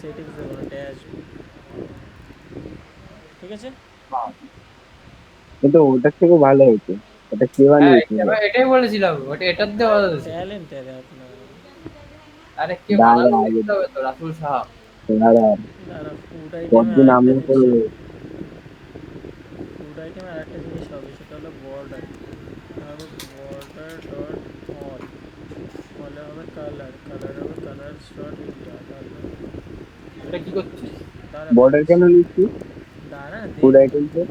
সেটিংস দেবো না, ড্যাশবোর্ড, ঠিক আছে। কিন্তু ওটার থেকে ভালো হয়েছে, ওটা কে হ্যাঁ, বানিয়েছে? এটাই বলেছিলাম, ওটা এটার দেওয়া হয়েছে। ট্যালেন্ট আপনার। আরে কে দাঁড়া বানালো আগে, দেখতে হবে তো, রাসুল সাহা। দাঁড়া, দাঁড়া, ফুড আইটেমে কতদিন আরেকটা আমরা জিনিস করবো। হবে, ফুড আইটেমে আরেকটা জিনিস হবে, সেটা হলো বর্ডার। হবে বর্ডার ডট অল, অলে হবে কালার, কালার হবে কালার ডট ইন্টার। এটা কি করছিস? দাঁড়া বর্ডার কেন নিচ্ছি? দাঁড়া ফুড দেখ, আইটেমসে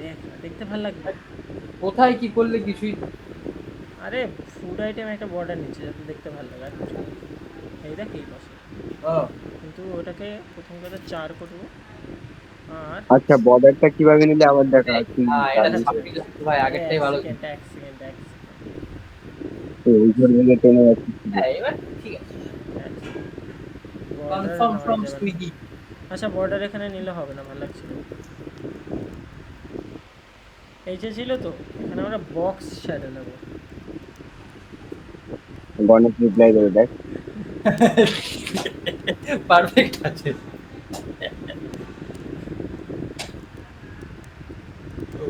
দেখ দেখতে ভালো লাগবে। কোথায় কি করলে কিছুই। আরে ফুড আইটেম একটা বর্ডার নিচ্ছে যাতে দেখতে ভালো লাগে, আর কিছু না। এই দেখ এই পাশে, ও, কিন্তু ওটাকে প্রথম কথা 4 করবো। আর আচ্ছা, বর্ডারটা কিভাবে নিলে আবার দেখা কি হ্যাঁ, এটা কাজ ছাপিয়ে যাচ্ছে ভাই, আগেরটাই ভালো ছিল। এক সেকেন্ড ওই ঘর থেকে টেনে যাচ্ছে। হ্যাঁ, এবার ঠিক আছে। বর্ডার কনফার্ম নেওয়া ফ্রম যাবে না। সুইগি। আচ্ছা বর্ডার এখানে নিলে হবে না, ভালো লাগছিল। এই যে ছিল তো, এখানে আমরা বক্স শ্যাডো নেবো। গণেশ রিপ্লাই দেবে, দেখ। পারফেক্ট আছে।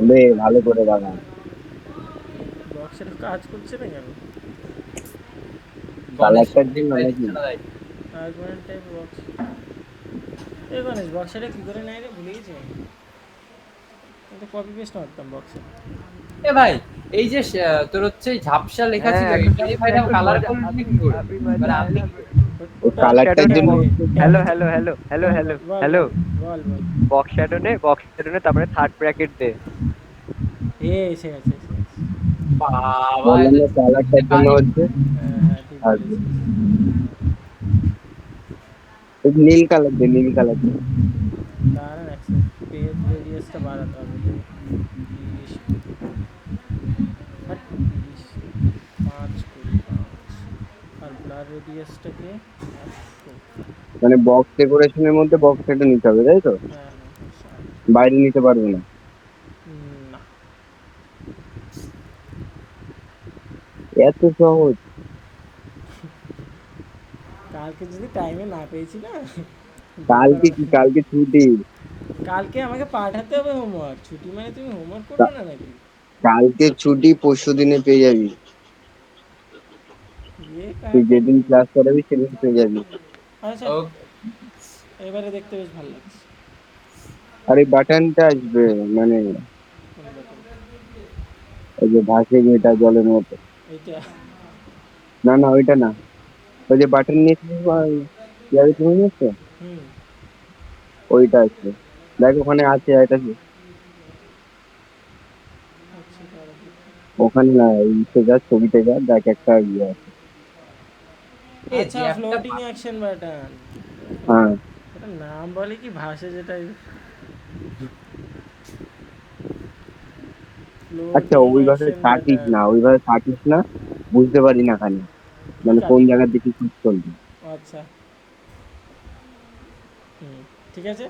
বে ভালো করে দেখা। বক্সের কাজ করছে না কেন? কালারটার জন্য নাকি? আর্গুমেন্ট টাইপ বক্স, এই গণেশ বক্সটা কী করে নেয় রে, ভুলে গেছি আমি। কিন্তু কপি পেস্ট মারতাম বক্সে। এ ভাই, এই যে তোর হচ্ছে ঝাপসা লেখা ছিল, এটাই ভাই কালার করলি কি করে? মানে আমি ওই কালারটার জন্য hello hello hello hello hello hello, বল বল। বক্স শ্যাডো নে তারপরে থার্ড ব্র্যাকেট দে। এসে গেছে, এসে গেছে। বাবা, বললাম না, কালারটার জন্য হচ্ছে। হ্যাঁ ঠিক আর বলেছিস। ওই নীল কালার দে, নীল কালার দে। দাঁড়ান এক সেকেন্ড, পেজ রেডিয়াসটা বাড়াতে হবে। 30, 30, 5 করি 5, আর ব্লার রেডিয়াসটাকে 100। মানে বক্স ডেকোরেশনের মধ্যে বক্সটা নিতে হবে, তাই তো? হ্যাঁ হ্যাঁ, বাইরে নিতে পারবো না। না এত সহজ? কালকে যদি টাইমে না পেয়েছি না, কালকে কি, কালকে ছুটি? কালকে আমাকে পাঠাতে হবে হোমওয়ার্ক। ছুটি মানে তুমি হোমওয়ার্ক করবে কা- না নাকি? কালকে ছুটি, পরশু দিনে পেয়ে যাবি। ইয়ে কাহা তুই কা যেদিন নিয়ে। ক্লাস করাবি সেদিন পেয়ে যাবি। আচ্ছা, ও এবারে দেখতে বেশ ভালো লাগছে। আর এই বাটনটা আসবে, মানে কোন ব্যাপার? ওই যে ভাসে যেটা জলের মতো। এইটা? না না, ওইটা না। ওই যে বাটন নিয়েছিস ইয়ারে, তুমি নিয়েছো? হুম। ওইটা আছে, দেখ ওখানে আছে এটা কি? আচ্ছা, দাঁড়া দেখি। ওখানে না, ইসে যা, ছবিতে যা, দেখ একটা ইয়ে আছে। এ আচ্ছা, যে একটা ফ্লোটিং অ্যাকশন বাটন। হ্যাঁ। এটা নাম বলে কি ভাসে যেটা? আচ্ছা, ফ্লোটিং ওইভাবে অ্যাকশন থাকিস বাটন। না, ওইভাবে থাকিস না, বুঝতে পারি না খালি, কি মানে কোন কাটি? জায়গার দিকে ক্লিক করবি। আচ্ছা। হুম। ঠিক আছে।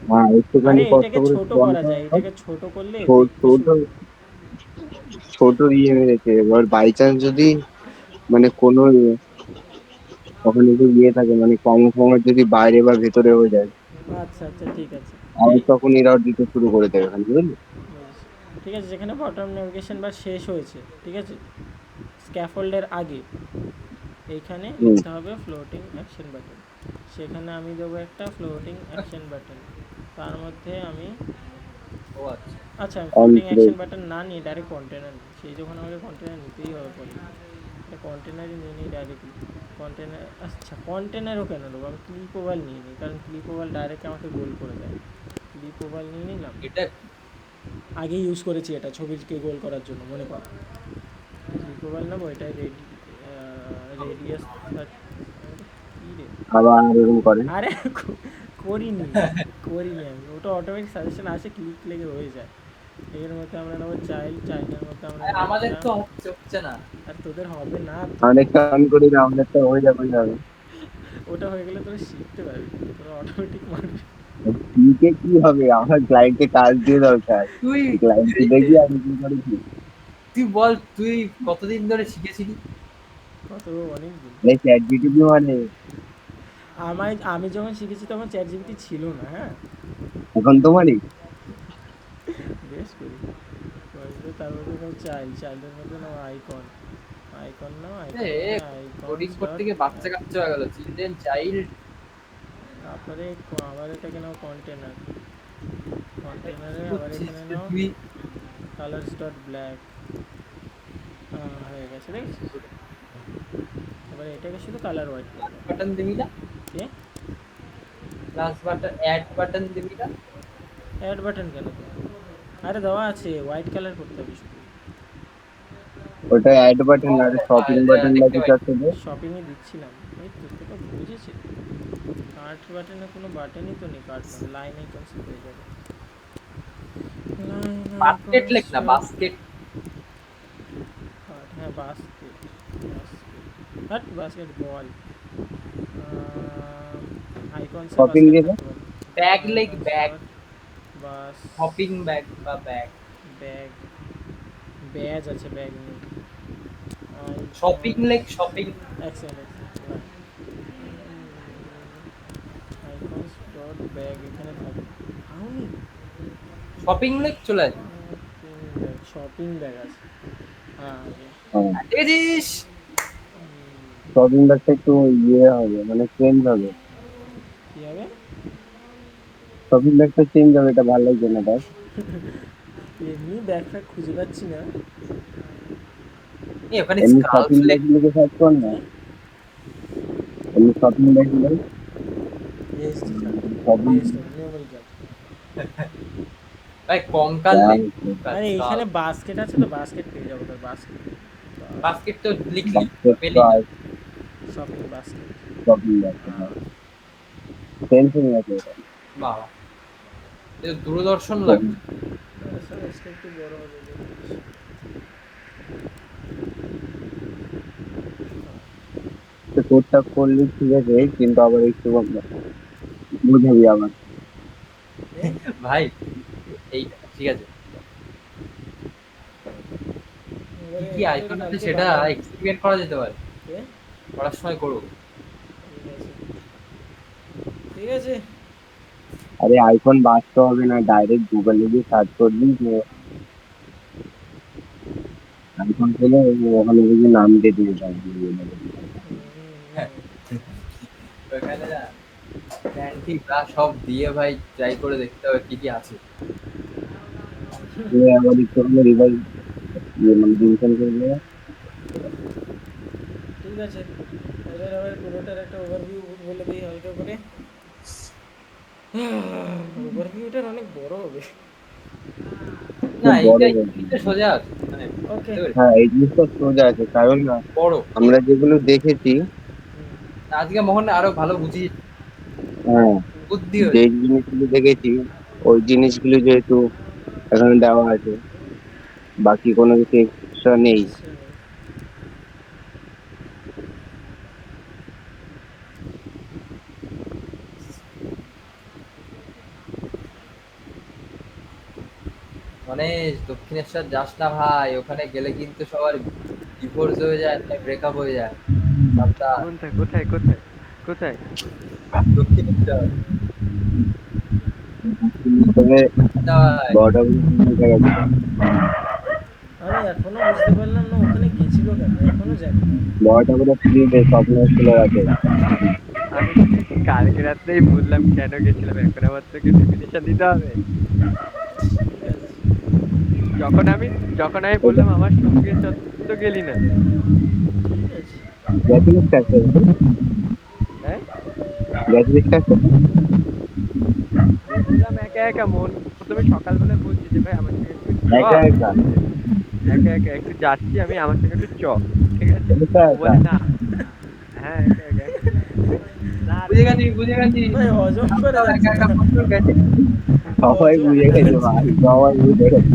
হ্যাঁ, আরে একটুখানি কষ্ট এটাকে করে ছোট বন্ধ করা যায়, কর। এটাকে ছোট করলে দেখতে ছোট, সুন্দর। ছোট ইয়ে মেরেছে, এবার বাই চান্স যদি মানে কোনো ওখানে যদি ইয়ে থাকে, মানে কম সময় যদি বাইরে বা ভেতরে হয়ে যায়, আচ্ছা আচ্ছা, ঠিক আছে। আর এই তখন এরাও দিতে শুরু করে দেবে খালি, বুঝলি? বুঝেছি। ঠিক আছে, যেখানে বটম নেভিগেশন বার শেষ হয়েছে, ঠিক আছে, স্ক্যাফোল্ডের আগে এইখানে হুম। লিখতে হবে ফ্লোটিং অ্যাকশন বাটন। সেখানে আমি দেবো একটা ফ্লোটিং অ্যাকশন বাটন। তার মধ্যে আমি, ও আচ্ছা আচ্ছা, আমি অন ফ্লোটিং করে। অ্যাকশন বাটন না নিয়ে ডাইরেক্ট কন্টেনার নিই। সেই যখন আমাকে কন্টেনার নিতেই হবে পরে, এটা কন্টেনারই নিয়ে নিই ডাইরেক্টলি। কন্টেনার, আচ্ছা কন্টেনারও কেন নেবো, আমি ক্লিপ ওভাল নিয়ে নিই, কারণ ক্লিপ ওভাল ডাইরেক্ট আমাকে গোল করে দেয়। ক্লিপ ওভাল নিয়ে নিলাম। এটা আগে ইউজ করেছি এটা ছবিকে গোল করার জন্য, মনে কর। ক্লিপ ওভাল নেবো, এটা রেডিয়াস কী রে? আবার এরকম করে। আরে করিনি, করিনি আমি, ওটা অটোমেটিক সাজেশন আসে, ক্লিক লেগে হয়ে যায়। এর মধ্যে আমরা নেবো চাইল্ড, চাইল্ডের মধ্যে আমরা আর নেবো আমাদের একটা, তো হচ্ছে না। আর তোদের হবে না তো। অনেকটা অন করি না, অনেকটা হয়ে যাবে যাবে। ওটা হয়ে গেলে তোরা শিখতে পারবি, তোরা অটোমেটিক মারবি। ঠিক কি হবে, আমার ক্লায়েন্টকে কাজ দিয়ে দরকার। তুই ক্লায়েন্টকে দেখি আমি কি করেছি। তুই বল তুই কতদিন ধরে শিখেছিলি? কত, অনেক দিন। এই চ্যাট জিটিপি মানে আমি যখন শিখেছি তখন চ্যাট জিপিটি ছিল না, হ্যাঁ। এখন তোমারই। বেশ করি করবে, তার মধ্যে নাও চাইল্ড, চাইল্ডের মধ্যে নাও আইকন, আইকন নাও, আইকনের এ মধ্যে আইকন কোডিং করতে ডট, গিয়ে বাচ্চা কাচ্চা হয়ে গেল, চিলড্রেন চাইল্ড। তারপরে আবার এটাকে নাও কন্টেনার, কন্টেনারে কি আবার করছিস এখানে রে নাও তুই? Colours dot black. হয়ে গেছে, দেখছিস? এবার এটাকে শুধু কালার হোয়াইট করে দাও। বাটন দিবি না? কে? প্লাস বাটন, অ্যাড বাটন দিবি না? অ্যাড বাটন কেন দেবো? আরে দেওয়া আছে, হোয়াইট কালার করতে হবে শুধু। ওটা অ্যাড বাটন ও, আর শপিং বাটন বা দেখতে কিছু পাই। আছে যে। শপিংয়ে দিচ্ছিলাম, এই তো তোকে বুঝেছি। কার্ট বাটনে কোনো বাটনই তো নেই, কার্ট মানে লাইন আইকনস হয়ে যাবে। লাইন বাস্কেট লেখ আইকনস না, বাস্কেট। কার্ট, হ্যাঁ বাস্কেট, বাস্কেট বাস্কেট বল। আইকনসে শপিং বাস্কেট দিয়ে থাকতে পারে। ব্যাগ লেখ, আইকনস ব্যাগ। ডট বাস, শপিং ব্যাগ বা ব্যাগ। ব্যাগ, ব্যাজ আছে, ব্যাগ নেই। শপিং লেখ, shopping. Xcent, icons dot bag এখানে থাকবে। আউনি শপিং লেখ চলে আসবে। শপিং ব্যাগ আছে, হ্যাঁ আছে। দেখেছিস? শপিং ব্যাগটা একটু ইয়ে হবে, মানে চেঞ্জ হবে। কী হবে? শপিং ব্যাগটা চেঞ্জ হবে, এটা ভালো লাগছে না তাই। এমনি ব্যাগটা খুঁজে পাচ্ছি না। এই ওখানে এমনি স্কার্ফ শপিং লেখ। ব্যাগ লিখে সার্চ কর না। কি? এমনি শপিং ব্যাগ লিখে BST card, shopping BST memory card. ভাই কঙ্কাল লেখ, ব্যাগ। কঙ্কাল আরে স্কার্ফ। এইখানে বাস্কেট আছে তো, বাস্কেট পেয়ে যাবো, তোর বাস্কেট। বাস্কেট তো লিখলি, বাস্কেট পেলি না। Shopping basket. Shopping bag, tension আছে এটা। বাবা, এ তো দূরদর্শন শপিং লাগছে। সাইজটা একটু বড় হবে দেখছিস? কোডটা করলি ঠিক আছে, কিন্তু আবার একটু বুঝাবি আবার। ভাই এই ঠিক আছে। এবারে কি এটা আইকন আছে কালকে সেটা বানাবো। এক্সপেরিমেন্ট করা যেতে পারে, কে? করার সময় করো। ঠিক আছে, ঠিক আছে। আরে আইফোন বাঁচতে হবে না, ডাইরেক্ট গুগলে গিয়ে সার্চ করবি যে আইফোন পেলে ওখানে যদি নাম দিয়ে দিয়ে ওখানে না ক্যান্ডি ব্রাশ সব দিয়ে ভাই ট্রাই করে দেখতে হবে কি কি আছে। আবার ইচ্ছে করলে রিভাইজ মানে রিভিশন করলে। ঠিক আছে, এবার আবার পুরোটার একটা ওভারভিউ বলে দিই হালকা করে। ওভারভিউটার অনেক বড় হবে। না খুব বড় এইটা বলছি। এইটা সোজা আছে মানে ওকে। বুঝতে পেরেছি। হ্যাঁ, এই জিনিসটা সোজা আছে, কারণ না বড়। আমরা যেগুলো দেখেছি, আজকে মোহন আরো ভালো বুঝিয়ে হ্যাঁ, বুদ্ধি যে হয়েছে। জিনিসগুলো দেখেছি ওই জিনিসগুলো যেহেতু এখানে দেওয়া আছে, বাকি কোনো কিছু এক্সট্রা নেই। মানে দক্ষিণেশ্বর যাস না ভাই, ওখানে গেলে কিন্তু সবার ডিভোর্স হয়ে যায়, ব্রেকআপ হয়ে যায়। সাবধান। কোনটা, কোথায় কোথায় কোথায়? দক্ষিণেশ্বর তবে ভাই। বড়টা বুঝে গেছে। আমি এখনো বুঝতে পারলাম না ওখানে গেছিল কেন, এখনো জানি না। বড়টা করে ফ্রিতে স্বপ্ন ছিল রাতে। আমি কালকে রাত্রেই বুঝলাম কেন গেছিলাম, এখন আবার তোকে ডেফিনেশন দিতে হবে? ঠিক আছে, যখন আমি যখন আমি বললাম আমার সঙ্গে চল, তুই তো গেলি না। ঠিক আছে। গেছিলিস কার সাথে? হ্যাঁ, গেছিলিস কার সাথে? গেছিলাম একা একা। মন প্রথমে সকালবেলায় বলছি যে ভাই আমার সঙ্গে একটু চ, একা একা? একা একা একটু যাচ্ছি আমি, আমার সঙ্গে একটু চ, ঠিক আছে? একা ও একা? বলে না। হ্যাঁ, একা একা। না রে, বুঝে গেছি বুঝে গেছি। ভাই হজম করে সব যাচ্ছে একা না। একা প্রচুর গেছে। সবাই হজম বুঝে করে গেছে যাচ্ছে ভাই, না। সবাই বুঝে গেছে।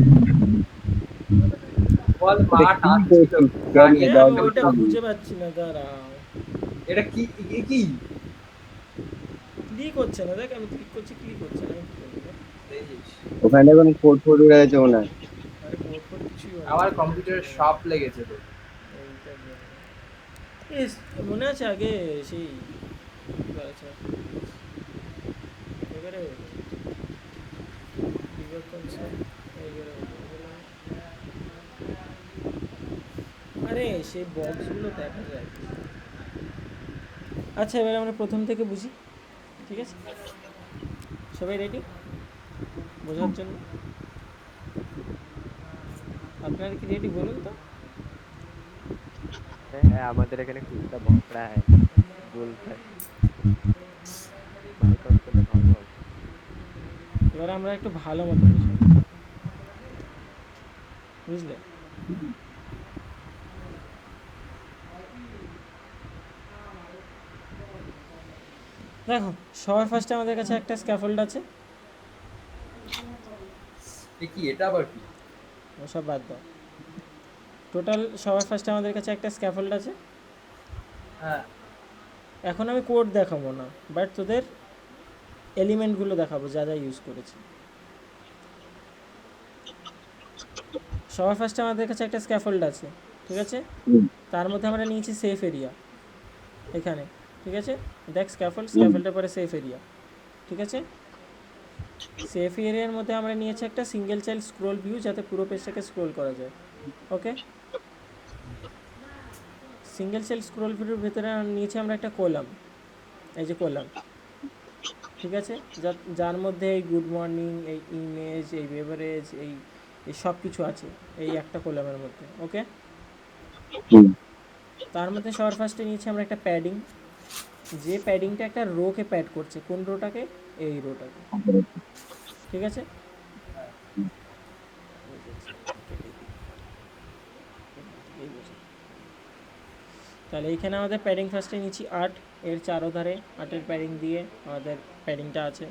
বল মা এটা কি টানছিল, করছিস? কেন দাঁড়িয়ে আরে দল আমি ওইটা করছিস? খুঁজে পাচ্ছি না, দাঁড়াও। এটা কি কি ক্লিক হচ্ছে না, দেখ আমি ক্লিক করছি, ক্লিক হচ্ছে না, আমি কি করবো দেখ? দেখিস? ওখানে এখন কোড ফোড উড়ে গেছে মনে হয়। আরে কোড ফোড কিছুই হয় আমার না। কম্পিউটারে সব লেগেছে তো। এইটার জন্য। ইস, মনে আছে আগে সেই আচ্ছা, এবারে বিবর্তন সব এবারে আরে সেই বক্সগুলো দেখা যায়। আচ্ছা, এবারে আমরা প্রথম থেকে বুঝি, ঠিক আছে? সবাই রেডি বোঝার জন্য? আপনারা কি রেডি বলুন তো? হ্যাঁ, আমাদের এখানে কুত্তা ভौंक रहा है, बोलता है माइक ऑन করলে ভালো হবে। এবারে আমরা একটু ভালো মতো বুঝবো, বুঝলে? দেখো, সবার ফার্স্টে আমাদের কাছে একটা স্ক্যাফোল্ড আছে। কি এটা আবার কি? ওসব বাদ দাও। টোটাল সবার ফার্স্টে আমাদের কাছে একটা স্ক্যাফোল্ড আছে। হ্যাঁ এখন আমি কোড দেখাবো না, বাট তোদের এলিমেন্টগুলো দেখাবো যা যা ইউজ করেছি। সবার ফার্স্টে আমাদের কাছে একটা স্ক্যাফোল্ড আছে, ঠিক আছে? তার মধ্যে আমরা নিয়েছি সেফ এরিয়া এখানে, ঠিক আছে? দেখ স্ক্যাফোল্ডের পরে সেফ এরিয়া, ঠিক আছে? সেফ এরিয়ার মধ্যে আমরা নিয়েছি একটা সিঙ্গেল চাইল্ড স্ক্রোল ভিউ, যাতে পুরো পেজটাকে স্ক্রোল করা যায়। ওকে, সিঙ্গেল চাইল্ড স্ক্রোল ভিউর ভেতরে নিয়েছি আমরা একটা কলাম, এই যে কলাম, ঠিক আছে? যার মধ্যে এই গুড মর্নিং, এই ইমেজ, এই বেভারেজ, এই এই সব কিছু আছে এই একটা কলামের মধ্যে। ওকে, তার মধ্যে সবার ফার্স্টে নিয়েছি আমরা একটা প্যাডিং, যে প্যাডিংটা একটা রোকে প্যাড করছে। কোন রোটাকে? এই রোটাকে, ঠিক আছে? তাহলে এইখানে আমাদের প্যাডিং ফার্স্টে নিচ্ছি 8, এর চারোধারে 8-এর প্যাডিং দিয়ে আমাদের প্যাডিংটা আছে।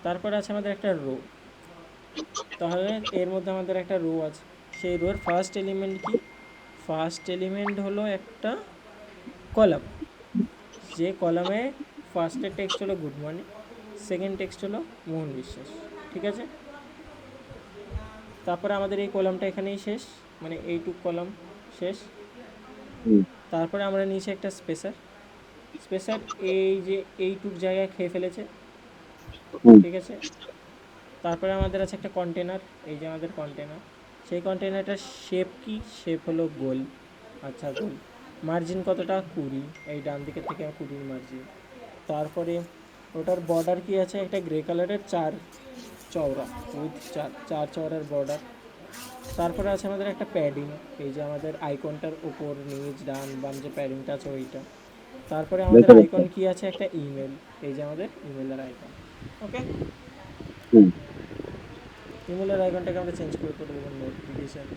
তারপরে আছে আমাদের একটা রো, তাহলে এর মধ্যে আমাদের একটা রো আছে। সেই রোর ফার্স্ট এলিমেন্ট কি? ফার্স্ট এলিমেন্ট হলো একটা কলাম, যে কলামে ফার্স্টের টেক্সট হলো গুড মর্নিং, সেকেন্ড টেক্সট হলো মোহন বিশ্বাস, ঠিক আছে? তারপরে আমাদের এই কলামটা এখানেই শেষ, মানে এইটুক কলাম শেষ। হুম, তারপরে আমরা নিয়েছি একটা স্পেসার। স্পেসার এই যে এইটুক জায়গায় খেয়ে ফেলেছে, হুম, ঠিক আছে। তারপরে আমাদের আছে একটা কন্টেনার, এই যে আমাদের কন্টেনার। সেই কন্টেনারটার শেপ কি? শেপ হলো গোল। আচ্ছা, গোল। মার্জিন কতটা? 20, এই ডান দিকের থেকে 20 মার্জিন। তারপরে ওটার বর্ডার কি আছে? একটা গ্রে কালারের 4 চওড়া, উইথ 4 চওড়ার বর্ডার। তারপরে আছে আমাদের একটা প্যাডিং, এই যে আমাদের আইকনটার উপর নিচ ডান বাম যে প্যাডিংটা আছে ওইটা। তারপরে আমাদের দেখে আইকন দেখতে। কি আছে? একটা ইমেল, এই যে আমাদের ইমেলের আইকন। ওকে, হুম, ইমেলের আইকনটাকে আমরা চেঞ্জ করে দেবো নোটিফিকেশান।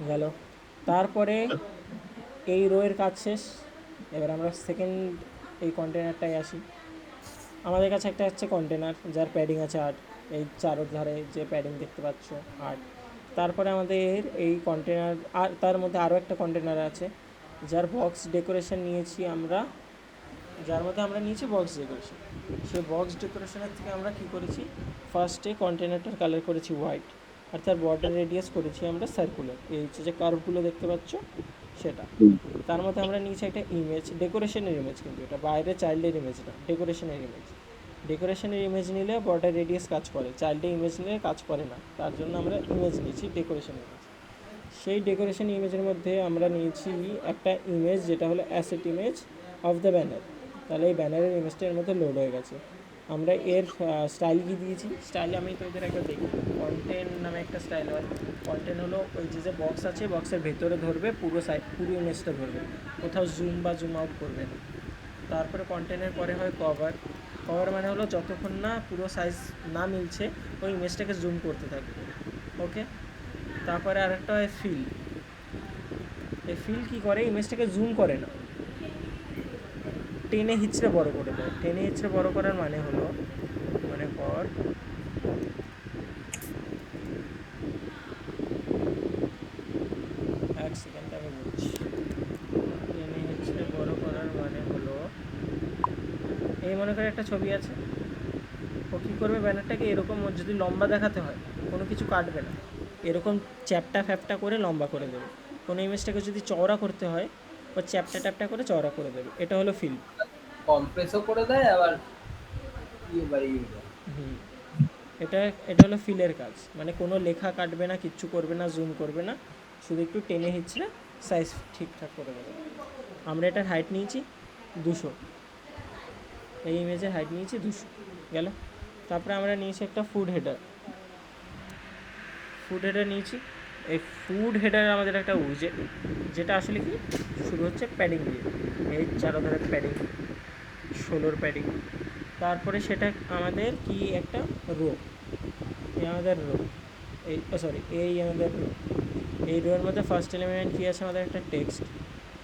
গেল। তারপরে এই রোয়ের কাজ শেষ। এবার আমরা সেকেন্ড এই কন্টেনারটায় আসি। আমাদের কাছে একটা হচ্ছে কন্টেনার যার প্যাডিং আছে 8, এই চারধারে যে প্যাডিং দেখতে পাচ্ছ 8। তারপরে আমাদের এই কন্টেনার, আর তার মধ্যে আরও একটা কন্টেনার আছে যার বক্স ডেকোরেশন নিয়েছি আমরা, যার মধ্যে আমরা নিয়েছি বক্স ডেকোরেশন। সেই বক্স ডেকোরেশনের থেকে আমরা কী করেছি? ফার্স্টে কন্টেনারটার কালার করেছি হোয়াইট, আর তার বর্ডার রেডিয়াস করেছি আমরা সার্কুলার, এই হচ্ছে যে কার্ভগুলো দেখতে পাচ্ছ সেটা। হুম, তার মধ্যে আমরা নিয়েছি একটা ইমেজ, ডেকোরেশনের ইমেজ, কিন্তু এটা বাইরে চাইল্ডের ইমেজ না, ডেকোরেশনের ইমেজ। ডেকোরেশনের ইমেজ নিলে বর্ডার রেডিয়াস কাজ করে, চাইল্ডের ইমেজ নিলে কাজ করে না, তার জন্য আমরা ইমেজ নিয়েছি, ডেকোরেশন ইমেজ। সেই ডেকোরেশন ইমেজের মধ্যে আমরা নিয়েছি একটা ইমেজ যেটা হলো asset image of the banner. তাহলে এই ব্যানারের ইমেজটা এর মধ্যে লোড হয়ে গেছে। আমরা এর স্টাইল কি দিয়েছি? স্টাইল আমি তো এদের একটা দেখি, কন্টেন্ট নামে একটা স্টাইল হয়। কন্টেন্ট হলো ওই যে বক্স আছে, বক্সের ভেতরে ধরবে, পুরো পুরো ইমেজটা ধরবে, কোথাও জুম বা জুম আউট করবে না। তারপরে কন্টেন্টের পরে হয় কভার। কভার মানে হলো যতক্ষণ না পুরো সাইজ না মিলছে ওই ইমেজটাকে জুম করতে থাকবে। ওকে। তারপরে আরেকটা হয় ফিল। এই ফিল কী করে? ইমেজটাকে জুম করে না, টেনে হিচড়ে বড় করে দেয়। টেনে হিচড়ে বড় করার মানে হলো, মনে কর এক সেকেন্ড আমি বলছি। টেনে হিচড়ে বড় করার মানে হলো, এই মনে করে একটা ছবি আছে, ও কী করবে? ব্যানারটাকে এরকম ওর যদি লম্বা দেখাতে হয় কোনো কিছু কাটবে না, এরকম চ্যাপটা ফ্যাপটা করে লম্বা করে দেবে। কোনো ইমেজটাকে যদি চওড়া করতে হয় ও চ্যাপটা ট্যাপটা করে চওড়া করে দেবে। এটা হলো ফিল। কম্প্রেসও করে দেয় আবার ইয়ে বাড়িয়ে দেয়। হুম, এটা এটা হলো ফিলের কাজ, মানে কোনো লেখা কাটবে না, কিচ্ছু করবে না, জুম করবে না, শুধু একটু টেনে হিচড়ে সাইজ ঠিকঠাক করে দেবে। আমরা এটার হাইট নিয়েছি 200, এই ইমেজের হাইট নিয়েছি 200। গেল। তারপরে আমরা নিয়েছি একটা ফুড হেডার। ফুড হেডার নিয়েছি। এই ফুড হেডার আমাদের একটা উইজেট, যেটা আসলে কি শুরু হচ্ছে প্যাডিং দিয়ে, এই 4 ধরনের প্যাডিং, 16 প্যাডিং। তারপরে সেটা আমাদের কি একটা রো, এই আমাদের রো, এই সরি এই আমাদের রো। এই রোয়ের মধ্যে ফার্স্ট এলিমেন্ট কী আছে? আমাদের একটা টেক্সট।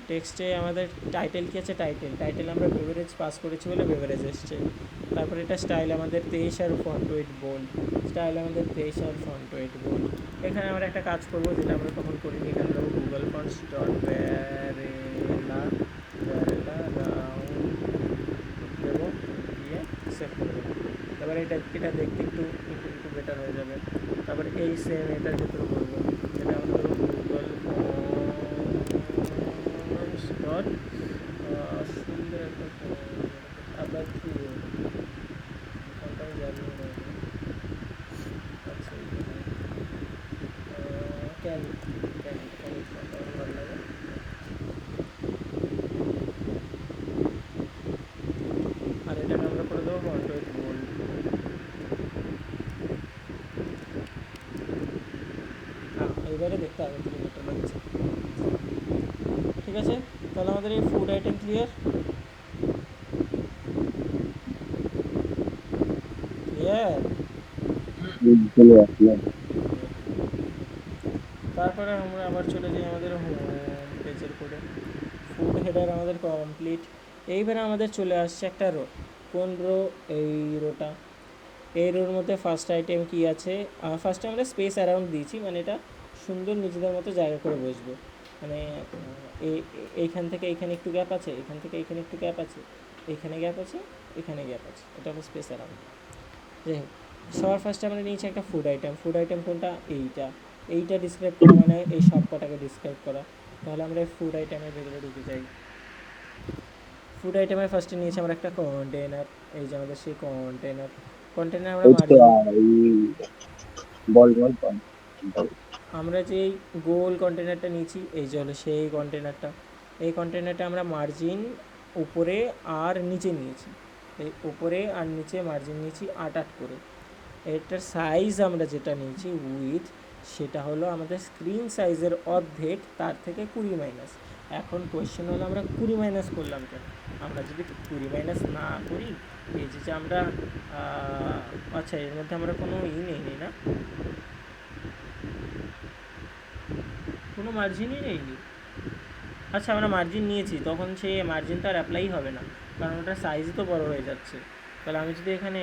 টেক্সটে আমাদের টাইটেল কী আছে? টাইটেল আমরা বেভারেজ পাস করেছি বলে বেভারেজ এসছে। তারপরে এটা স্টাইল আমাদের 23 আর ফন্ট ওয়েট বোল্ড, স্টাইল আমাদের 23 আর ফন্ট ওয়েট বোল্ড। এখানে আমরা একটা কাজ করবো যেটা আমরা তখন করিনি, এখানে দেবো গুগল ফন্টস ডট ভ্যারেলা রাউন্ড দেবো, দিয়ে সেভ করে দেবো। এবার এটা দেখতে একটু একটু একটু বেটার হয়ে যাবে। তারপরে এই সেম এটার ভিতরে করবো, এটা আমরা দেবো গুগল ফন্টস ডট, সুন্দর একটা আবার কি ফন্টটা আমি জানি না। আচ্ছা, ক্যান ক্যান ক্যান ফন্টটা আমার ভালো লাগে। আর এটাকে আমরা করে দেবো ফন্ট ওয়েট বোল্ড। হ্যাঁ, এইবারে দেখতে আগে থেকে বেটার লাগছে। ঠিক আছে, তাহলে আমাদের এই ফুড আইটেম ক্লিয়ার। ক্লিয়ার। চলে আসলে। তারপরে আমরা আবার চলে যাই আমাদের হোম পেজের করে। ফুড হেডার আমাদের কমপ্লিট। এইবারে আমাদের চলে আসছে একটা রো। কোন রো? এই রোটা। এই রোর মধ্যে ফার্স্ট আইটেম কী আছে? ফার্স্টে আমরা স্পেস অ্যারাউন্ড দিয়েছি, মানে এটা সুন্দর নিজেদের মতো জায়গা করে বসবে, মানে এইখান থেকে এইখানে একটু গ্যাপ আছে, এখান থেকে এইখানে একটু গ্যাপ আছে, এইখানে গ্যাপ আছে, এখানে গ্যাপ আছে, এটা হলো স্পেস অ্যারাউন্ড। যাই হোক, সবার ফার্স্টে আমরা নিয়েছি একটা ফুড আইটেম। ফুড আইটেম কোনটা? এইটা ডিসক্রাইব করা মানে এই সব কটাকে ডিসক্রাইব করা। তাহলে আমরা ফুড আইটেমের ভেতরে ঢুকে যাই। ফুড আইটেমের ফার্স্টে নিয়েছি আমরা একটা কন্টেনার। এই যে আমাদের সেই কন্টেনার আমরা ওই তো মার্জিন, বল বল বল বল। আমরা যে গোল কন্টেনারটা নিয়েছি এই যে হলো সেই কন্টেনারটা। এই কন্টেনারটা আমরা মার্জিন উপরে আর নিচে নিয়েছি, এই উপরে আর নিচে মার্জিন নিয়েছি 8 করে। এটার সাইজ আমরা যেটা নিয়েছি উইথ, সেটা হলো আমাদের স্ক্রিন সাইজের অর্ধেক, তার থেকে 20 মাইনাস। এখন কোয়েশ্চেন হলো আমরা 20 মাইনাস করলাম কেন? আমরা যদি 20 মাইনাস না করি, এই যে আমরা আচ্ছা এর মধ্যে আমরা কোনো নেই না, কোনো মার্জিনই নেইনি। আচ্ছা আমরা মার্জিন নিয়েছি, তখন সেই মার্জিনটা আর অ্যাপ্লাই হবে না, কারণ ওটার সাইজ তো বড় হয়ে যাচ্ছে। তাহলে আমি যদি এখানে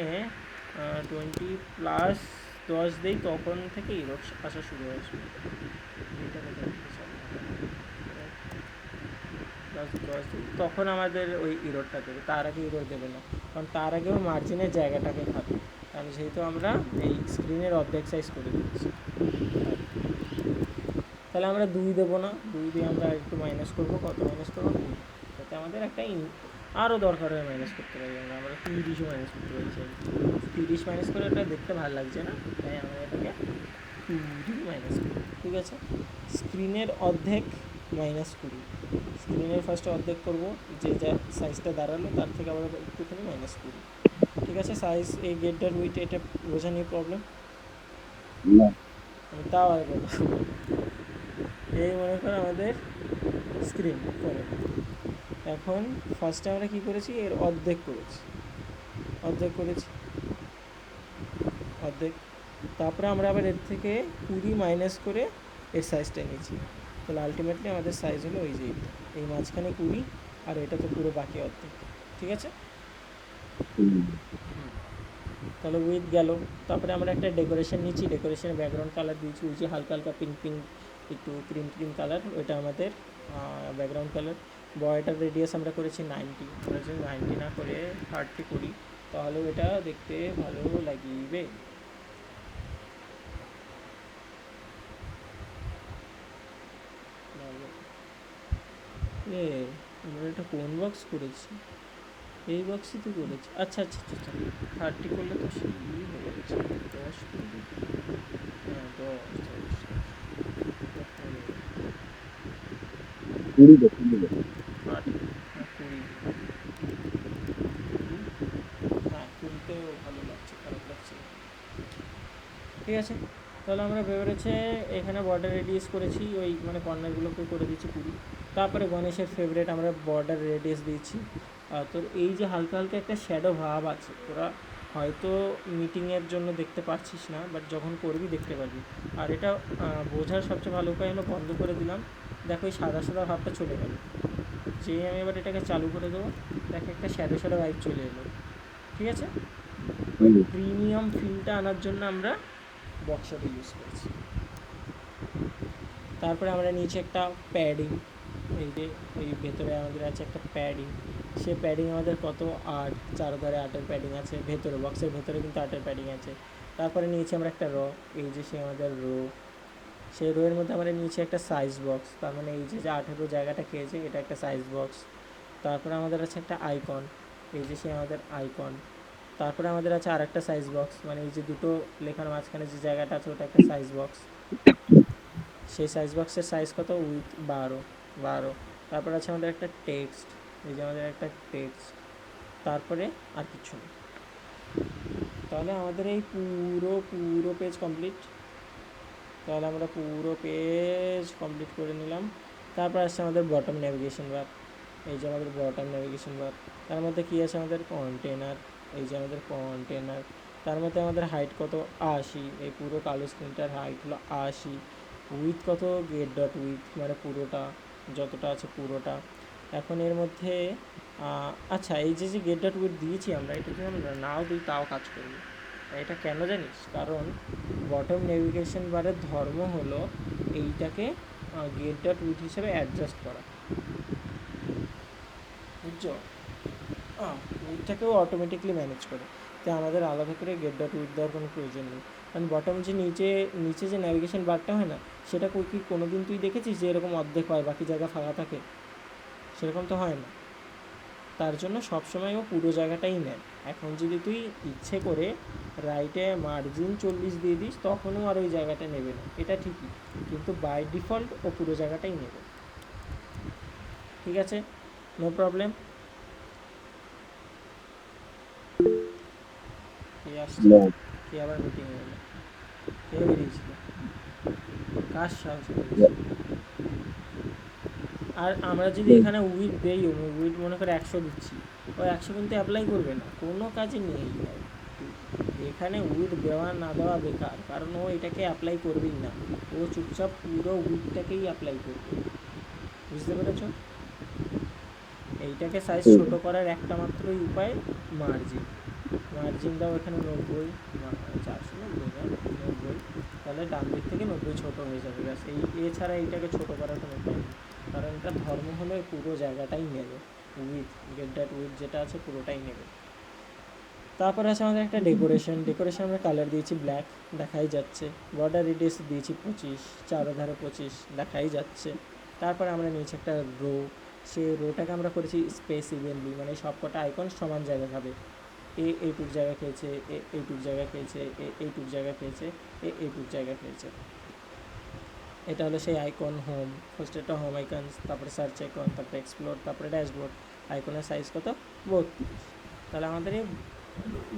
20+10 দিই, তখন থেকে ইরোড আসা শুরু হয়েছে। তখন আমাদের ওই ইরোডটা দেবে, তার আগে ইরোড দেবে না, কারণ তার আগেও মার্জিনের জায়গাটাকে খাবে, কারণ যেহেতু আমরা এই স্ক্রিনের অর্ধেক সাইজ করে দিচ্ছি। তাহলে আমরা 2 দেবো না, 2 দিয়ে আমরা একটু মাইনাস করবো। কত মাইনাস করবো? 2। যাতে আমাদের একটা আরও দরকার হয় মাইনাস করতে পারি, আমরা 30ও মাইনাস করতে পারি। 30 মাইনাস করে এটা দেখতে ভালো লাগছে না, তাই আমরা এটাকে 20 মাইনাস করি। ঠিক আছে, স্ক্রিনের অর্ধেক -20। স্ক্রিনের ফার্স্টে অর্ধেক করবো, যে যা সাইজটা দাঁড়ালো তার থেকে আবার একটুখানি মাইনাস করি। ঠিক আছে, সাইজ এই গেটটার উইথ এটা বোঝা নিয়ে প্রবলেম, না আমি তাও আর বলবো। এই মনে করো আমাদের স্ক্রিন করে। এখন ফার্স্টে আমরা কী করেছি, এর অর্ধেক করেছি, অর্ধেক। তারপরে আমরা আবার এর থেকে 20 মাইনাস করে এর সাইজটা নিয়েছি। তাহলে আলটিমেটলি আমাদের সাইজ হলো ওই যে এই মাঝখানে 20, আর এটা তো পুরো বাকি অর্ধেক। ঠিক আছে, তাহলে উইথ গেল। তারপরে আমরা একটা ডেকোরেশন নিচ্ছি, ডেকোরেশনের ব্যাকগ্রাউন্ড কালার দিয়েছি ওই যে হালকা হালকা পিঙ্ক একটু ক্রিম কালার, ওইটা আমাদের ব্যাকগ্রাউন্ড কালার। বয়টার রেডিয়াস আমরা করেছি 90, আমরা যদি 90 না করে 30 করি, তাহলে ওটা দেখতে ভালো লাগবে। আমরা এটা কোন বক্স করেছি? এই বক্সই তো করেছি। আচ্ছা 30 করলে তো সেই হয়ে যাচ্ছে, 10 করলে, হ্যাঁ 10 কুড়ি দে 20 20 হ্যাঁ 20তেও ভালো লাগছে, খারাপ লাগছে না। ঠিক আছে, তাহলে আমরা বেরোচ্ছে এখানে বর্ডার রেডিয়াস করেছি, ওই মানে কর্নারগুলোকে করে দিচ্ছি 20। তারপরে গণেশের ফেভারিট আমরা বর্ডার রেডিয়াস দিয়েছি। তোর এই যে হালকা হালকা একটা শ্যাডো ভাব আছে, তোরা হয়তো মিটিংয়ের জন্য দেখতে পাচ্ছিস না, বাট যখন করবি দেখতে পারবি। আর এটা বোঝার সবচেয়ে ভালো উপায় হলো, বন্ধ করে দিলাম, দেখো এই সাদা সাদা ভাবটা চলে গেল। যেই আমি এবার এটাকে চালু করে দেবো, দেখো একটা শ্যাডো শ্যাডো ভাইব চলে এলো। ঠিক আছে, ওই প্রিমিয়াম ফিলটা আনার জন্য আমরা বক্সটা ইউজ করেছি। তারপরে আমরা নিচে একটা প্যাডিং, এই যে এই ভেতরে আমাদের আছে একটা প্যাডিং, সে প্যাডিং আমাদের কত 8, চারধারে 8-এর প্যাডিং আছে ভেতরে, বক্সের ভেতরে কিন্তু 8-এর প্যাডিং আছে। তারপরে নিয়েছি আমরা একটা র, এই যে সে আমাদের রো, সেই রোয়ের মধ্যে আমরা নিয়েছি একটা সাইজ বক্স, তার মানে এই যে 18 জায়গাটা খেয়েছে এটা একটা সাইজ বক্স। তারপরে আমাদের আছে একটা আইকন, এই যে সে আমাদের আইকন। তারপরে আমাদের আছে আর একটা সাইজ বক্স, মানে এই যে দুটো লেখার মাঝখানে যে জায়গাটা আছে ওটা একটা সাইজ বক্স। সেই সাইজ বক্সের সাইজ কত? উইথ 12। তারপর আছে আমাদের একটা টেক্সট, এই যে আমাদের একটা টেক্সট। তারপরে আর কিছু নেই। তাহলে আমাদের এই পুরো পেজ কমপ্লিট। তাহলে আমরা পুরো পেজ কমপ্লিট করে নিলাম। তারপর আসছে আমাদের বটম নেভিগেশন বার, এই যে আমাদের বটম নেভিগেশন বার। তার মধ্যে কী আছে? আমাদের কন্টেনার, এই যে আমাদের কন্টেনার। তার মধ্যে আমাদের হাইট কত? 80, এই পুরো কালো স্ক্রিনটার হাইট হলো 80। উইথ কত? গেট ডট উইথ, মানে পুরোটা যতটা আছে পুরোটা। এখন এর মধ্যে আচ্ছা এই যে গেট ডট উইথ দিয়েছি আমরা, এটা যদি আমরা নাও দিই তাও কাজ করবে। এটা কেন জানিস? কারণ বটম নেভিগেশন বারের ধর্ম হলো এইটাকে গেট ডট উইথ হিসেবে অ্যাডজাস্ট করা। বুঝছো? উইথটাকেও অটোমেটিকলি ম্যানেজ করে, তাই আমাদের আলাদা করে গেট ডট উইথ দেওয়ার কোনো প্রয়োজন নেই। কারণ বটম যে নিচে নিচে যে ন্যাভিগেশন বারটা হয় না, সেটা কি কোনো দিন তুই দেখেছিস যে এরকম অর্ধেক হয়, বাকি জায়গা ফাঁকা থাকে? সেরকম তো হয় না। তার জন্য সবসময় ও পুরো জায়গাটাই নেয়। এখন যদি তুই ইচ্ছে করে রাইটে মার্জিন 40 দিয়ে দিস, তখনও আর ওই জায়গাটা নেবে না, এটা ঠিকই, কিন্তু বাই ডিফল্ট ও পুরো জায়গাটাই নেবে। ঠিক আছে, নো প্রবলেম। কে আসছে? কে আবার মিটিং এলো? কে বেরিয়েছিল? কার সাহস বেরিয়েছিল? আর আমরা যদি এখানে উইথ দেই, উইথ মনে করে 100 দিচ্ছি, ও 100 কিন্তু অ্যাপ্লাই করবে না, কোনো কাজে নেই। এখানে উইথ দেওয়া না দেওয়া বেকার, কারণ ও এটাকে অ্যাপ্লাই করবেই না, ও চুপচাপ পুরো উইথটাকেই অ্যাপ্লাই করবে। বুঝতে পেরেছ? এইটাকে সাইজ ছোট করার একটা মাত্রই উপায় মার্জিন। মার্জিন দাও এখানে 90, 490 না 90, তাহলে ডান দিক থেকে 90 ছোট হয়ে যাবে। ব্যাস, এছাড়া এইটাকে ছোট করার কোনো উপায় নেই, কারণ এটা ধর্ম হলো পুরো জায়গাটাই নেবে, উইথ গেট দ্যাট উইথ যেটা আছে পুরোটাই নেবে। তারপর আছে আমাদের একটা ডেকোরেশন আমরা কালার দিয়েছি ব্ল্যাক, দেখাই যাচ্ছে। বর্ডার রেডিয়াস দিয়েছি 25, চারোধারে 25, দেখাই যাচ্ছে। তারপরে আমরা নিয়েছি একটা রো, সেই রোটাকে আমরা করেছি স্পেস ইভেনলি, মানে সব কটা আইকন সমান জায়গা খাবে। এইটুক জায়গা খেয়েছে, এইটুক জায়গা খেয়েছে, এইটুক জায়গা খেয়েছে, এইটুক জায়গা খেয়েছে। এটা হলো সেই আইকন হোম। ফার্স্ট এটা হোম আইকন, তারপরে সার্চ আইকন, তারপরে এক্সপ্লোর, তারপরে ড্যাশবোর্ড। আইকনের সাইজ কত? 32। তাহলে আমাদের এই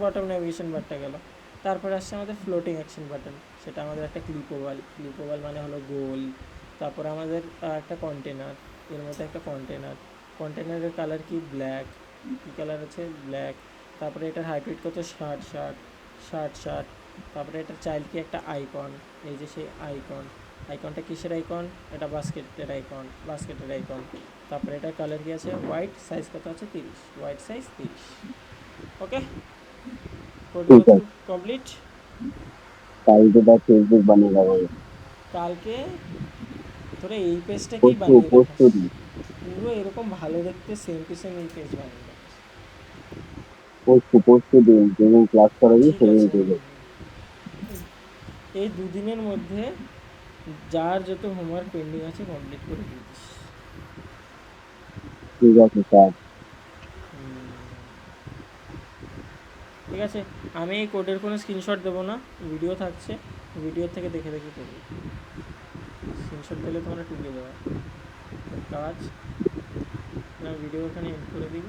বটম ন্যাভিগেশন বারটা গেল। তারপরে আসছে আমাদের ফ্লোটিং অ্যাকশন বাটন, সেটা আমাদের একটা ক্লিপ ওভাল মানে হলো গোল। তারপরে আমাদের একটা কন্টেনার, এর মধ্যে একটা কন্টেনারের কালার কি? ব্ল্যাক। কী কালার আছে? ব্ল্যাক। তারপরে এটার হাইট কত? 60। তারপরে এটার চাইল্ড কি? একটা আইকন, এই যে সেই আইকনটা কিসের আইকন? এটা বাস্কেটের আইকন। তারপরে এটার কালার কি আছে? হোয়াইট। সাইজ কত আছে? 30, হোয়াইট সাইজ 30। ওকে, কমপ্লিট। কালকে তার ফেসবুক বানিয়ে দেবো। কালকে তোরা এই পেজটাকেই বানিয়ে দেখাস, পুরো এরকম ভালো দেখতে সেম টু সেম এই পেজ বানিয়ে দেখাস। পোস্ট দিন যেদিন ক্লাস করাবি ঠিক সেদিন আছে, থেকে। এই দুদিনের মধ্যে যার যত হোমওয়ার্ক পেন্ডিং আছে কমপ্লিট করে দিস। ঠিক আছে স্যার। ঠিক আছে, আমি এই কোডের কোনো স্ক্রিনশট দেবো না, ভিডিও থাকছে, ভিডিও থেকে দেখে দেখে করবি। স্ক্রিনশট দিলে তোমরা টুকে দেওয়া কাজ। ভিডিও এখানে এড করে দিই।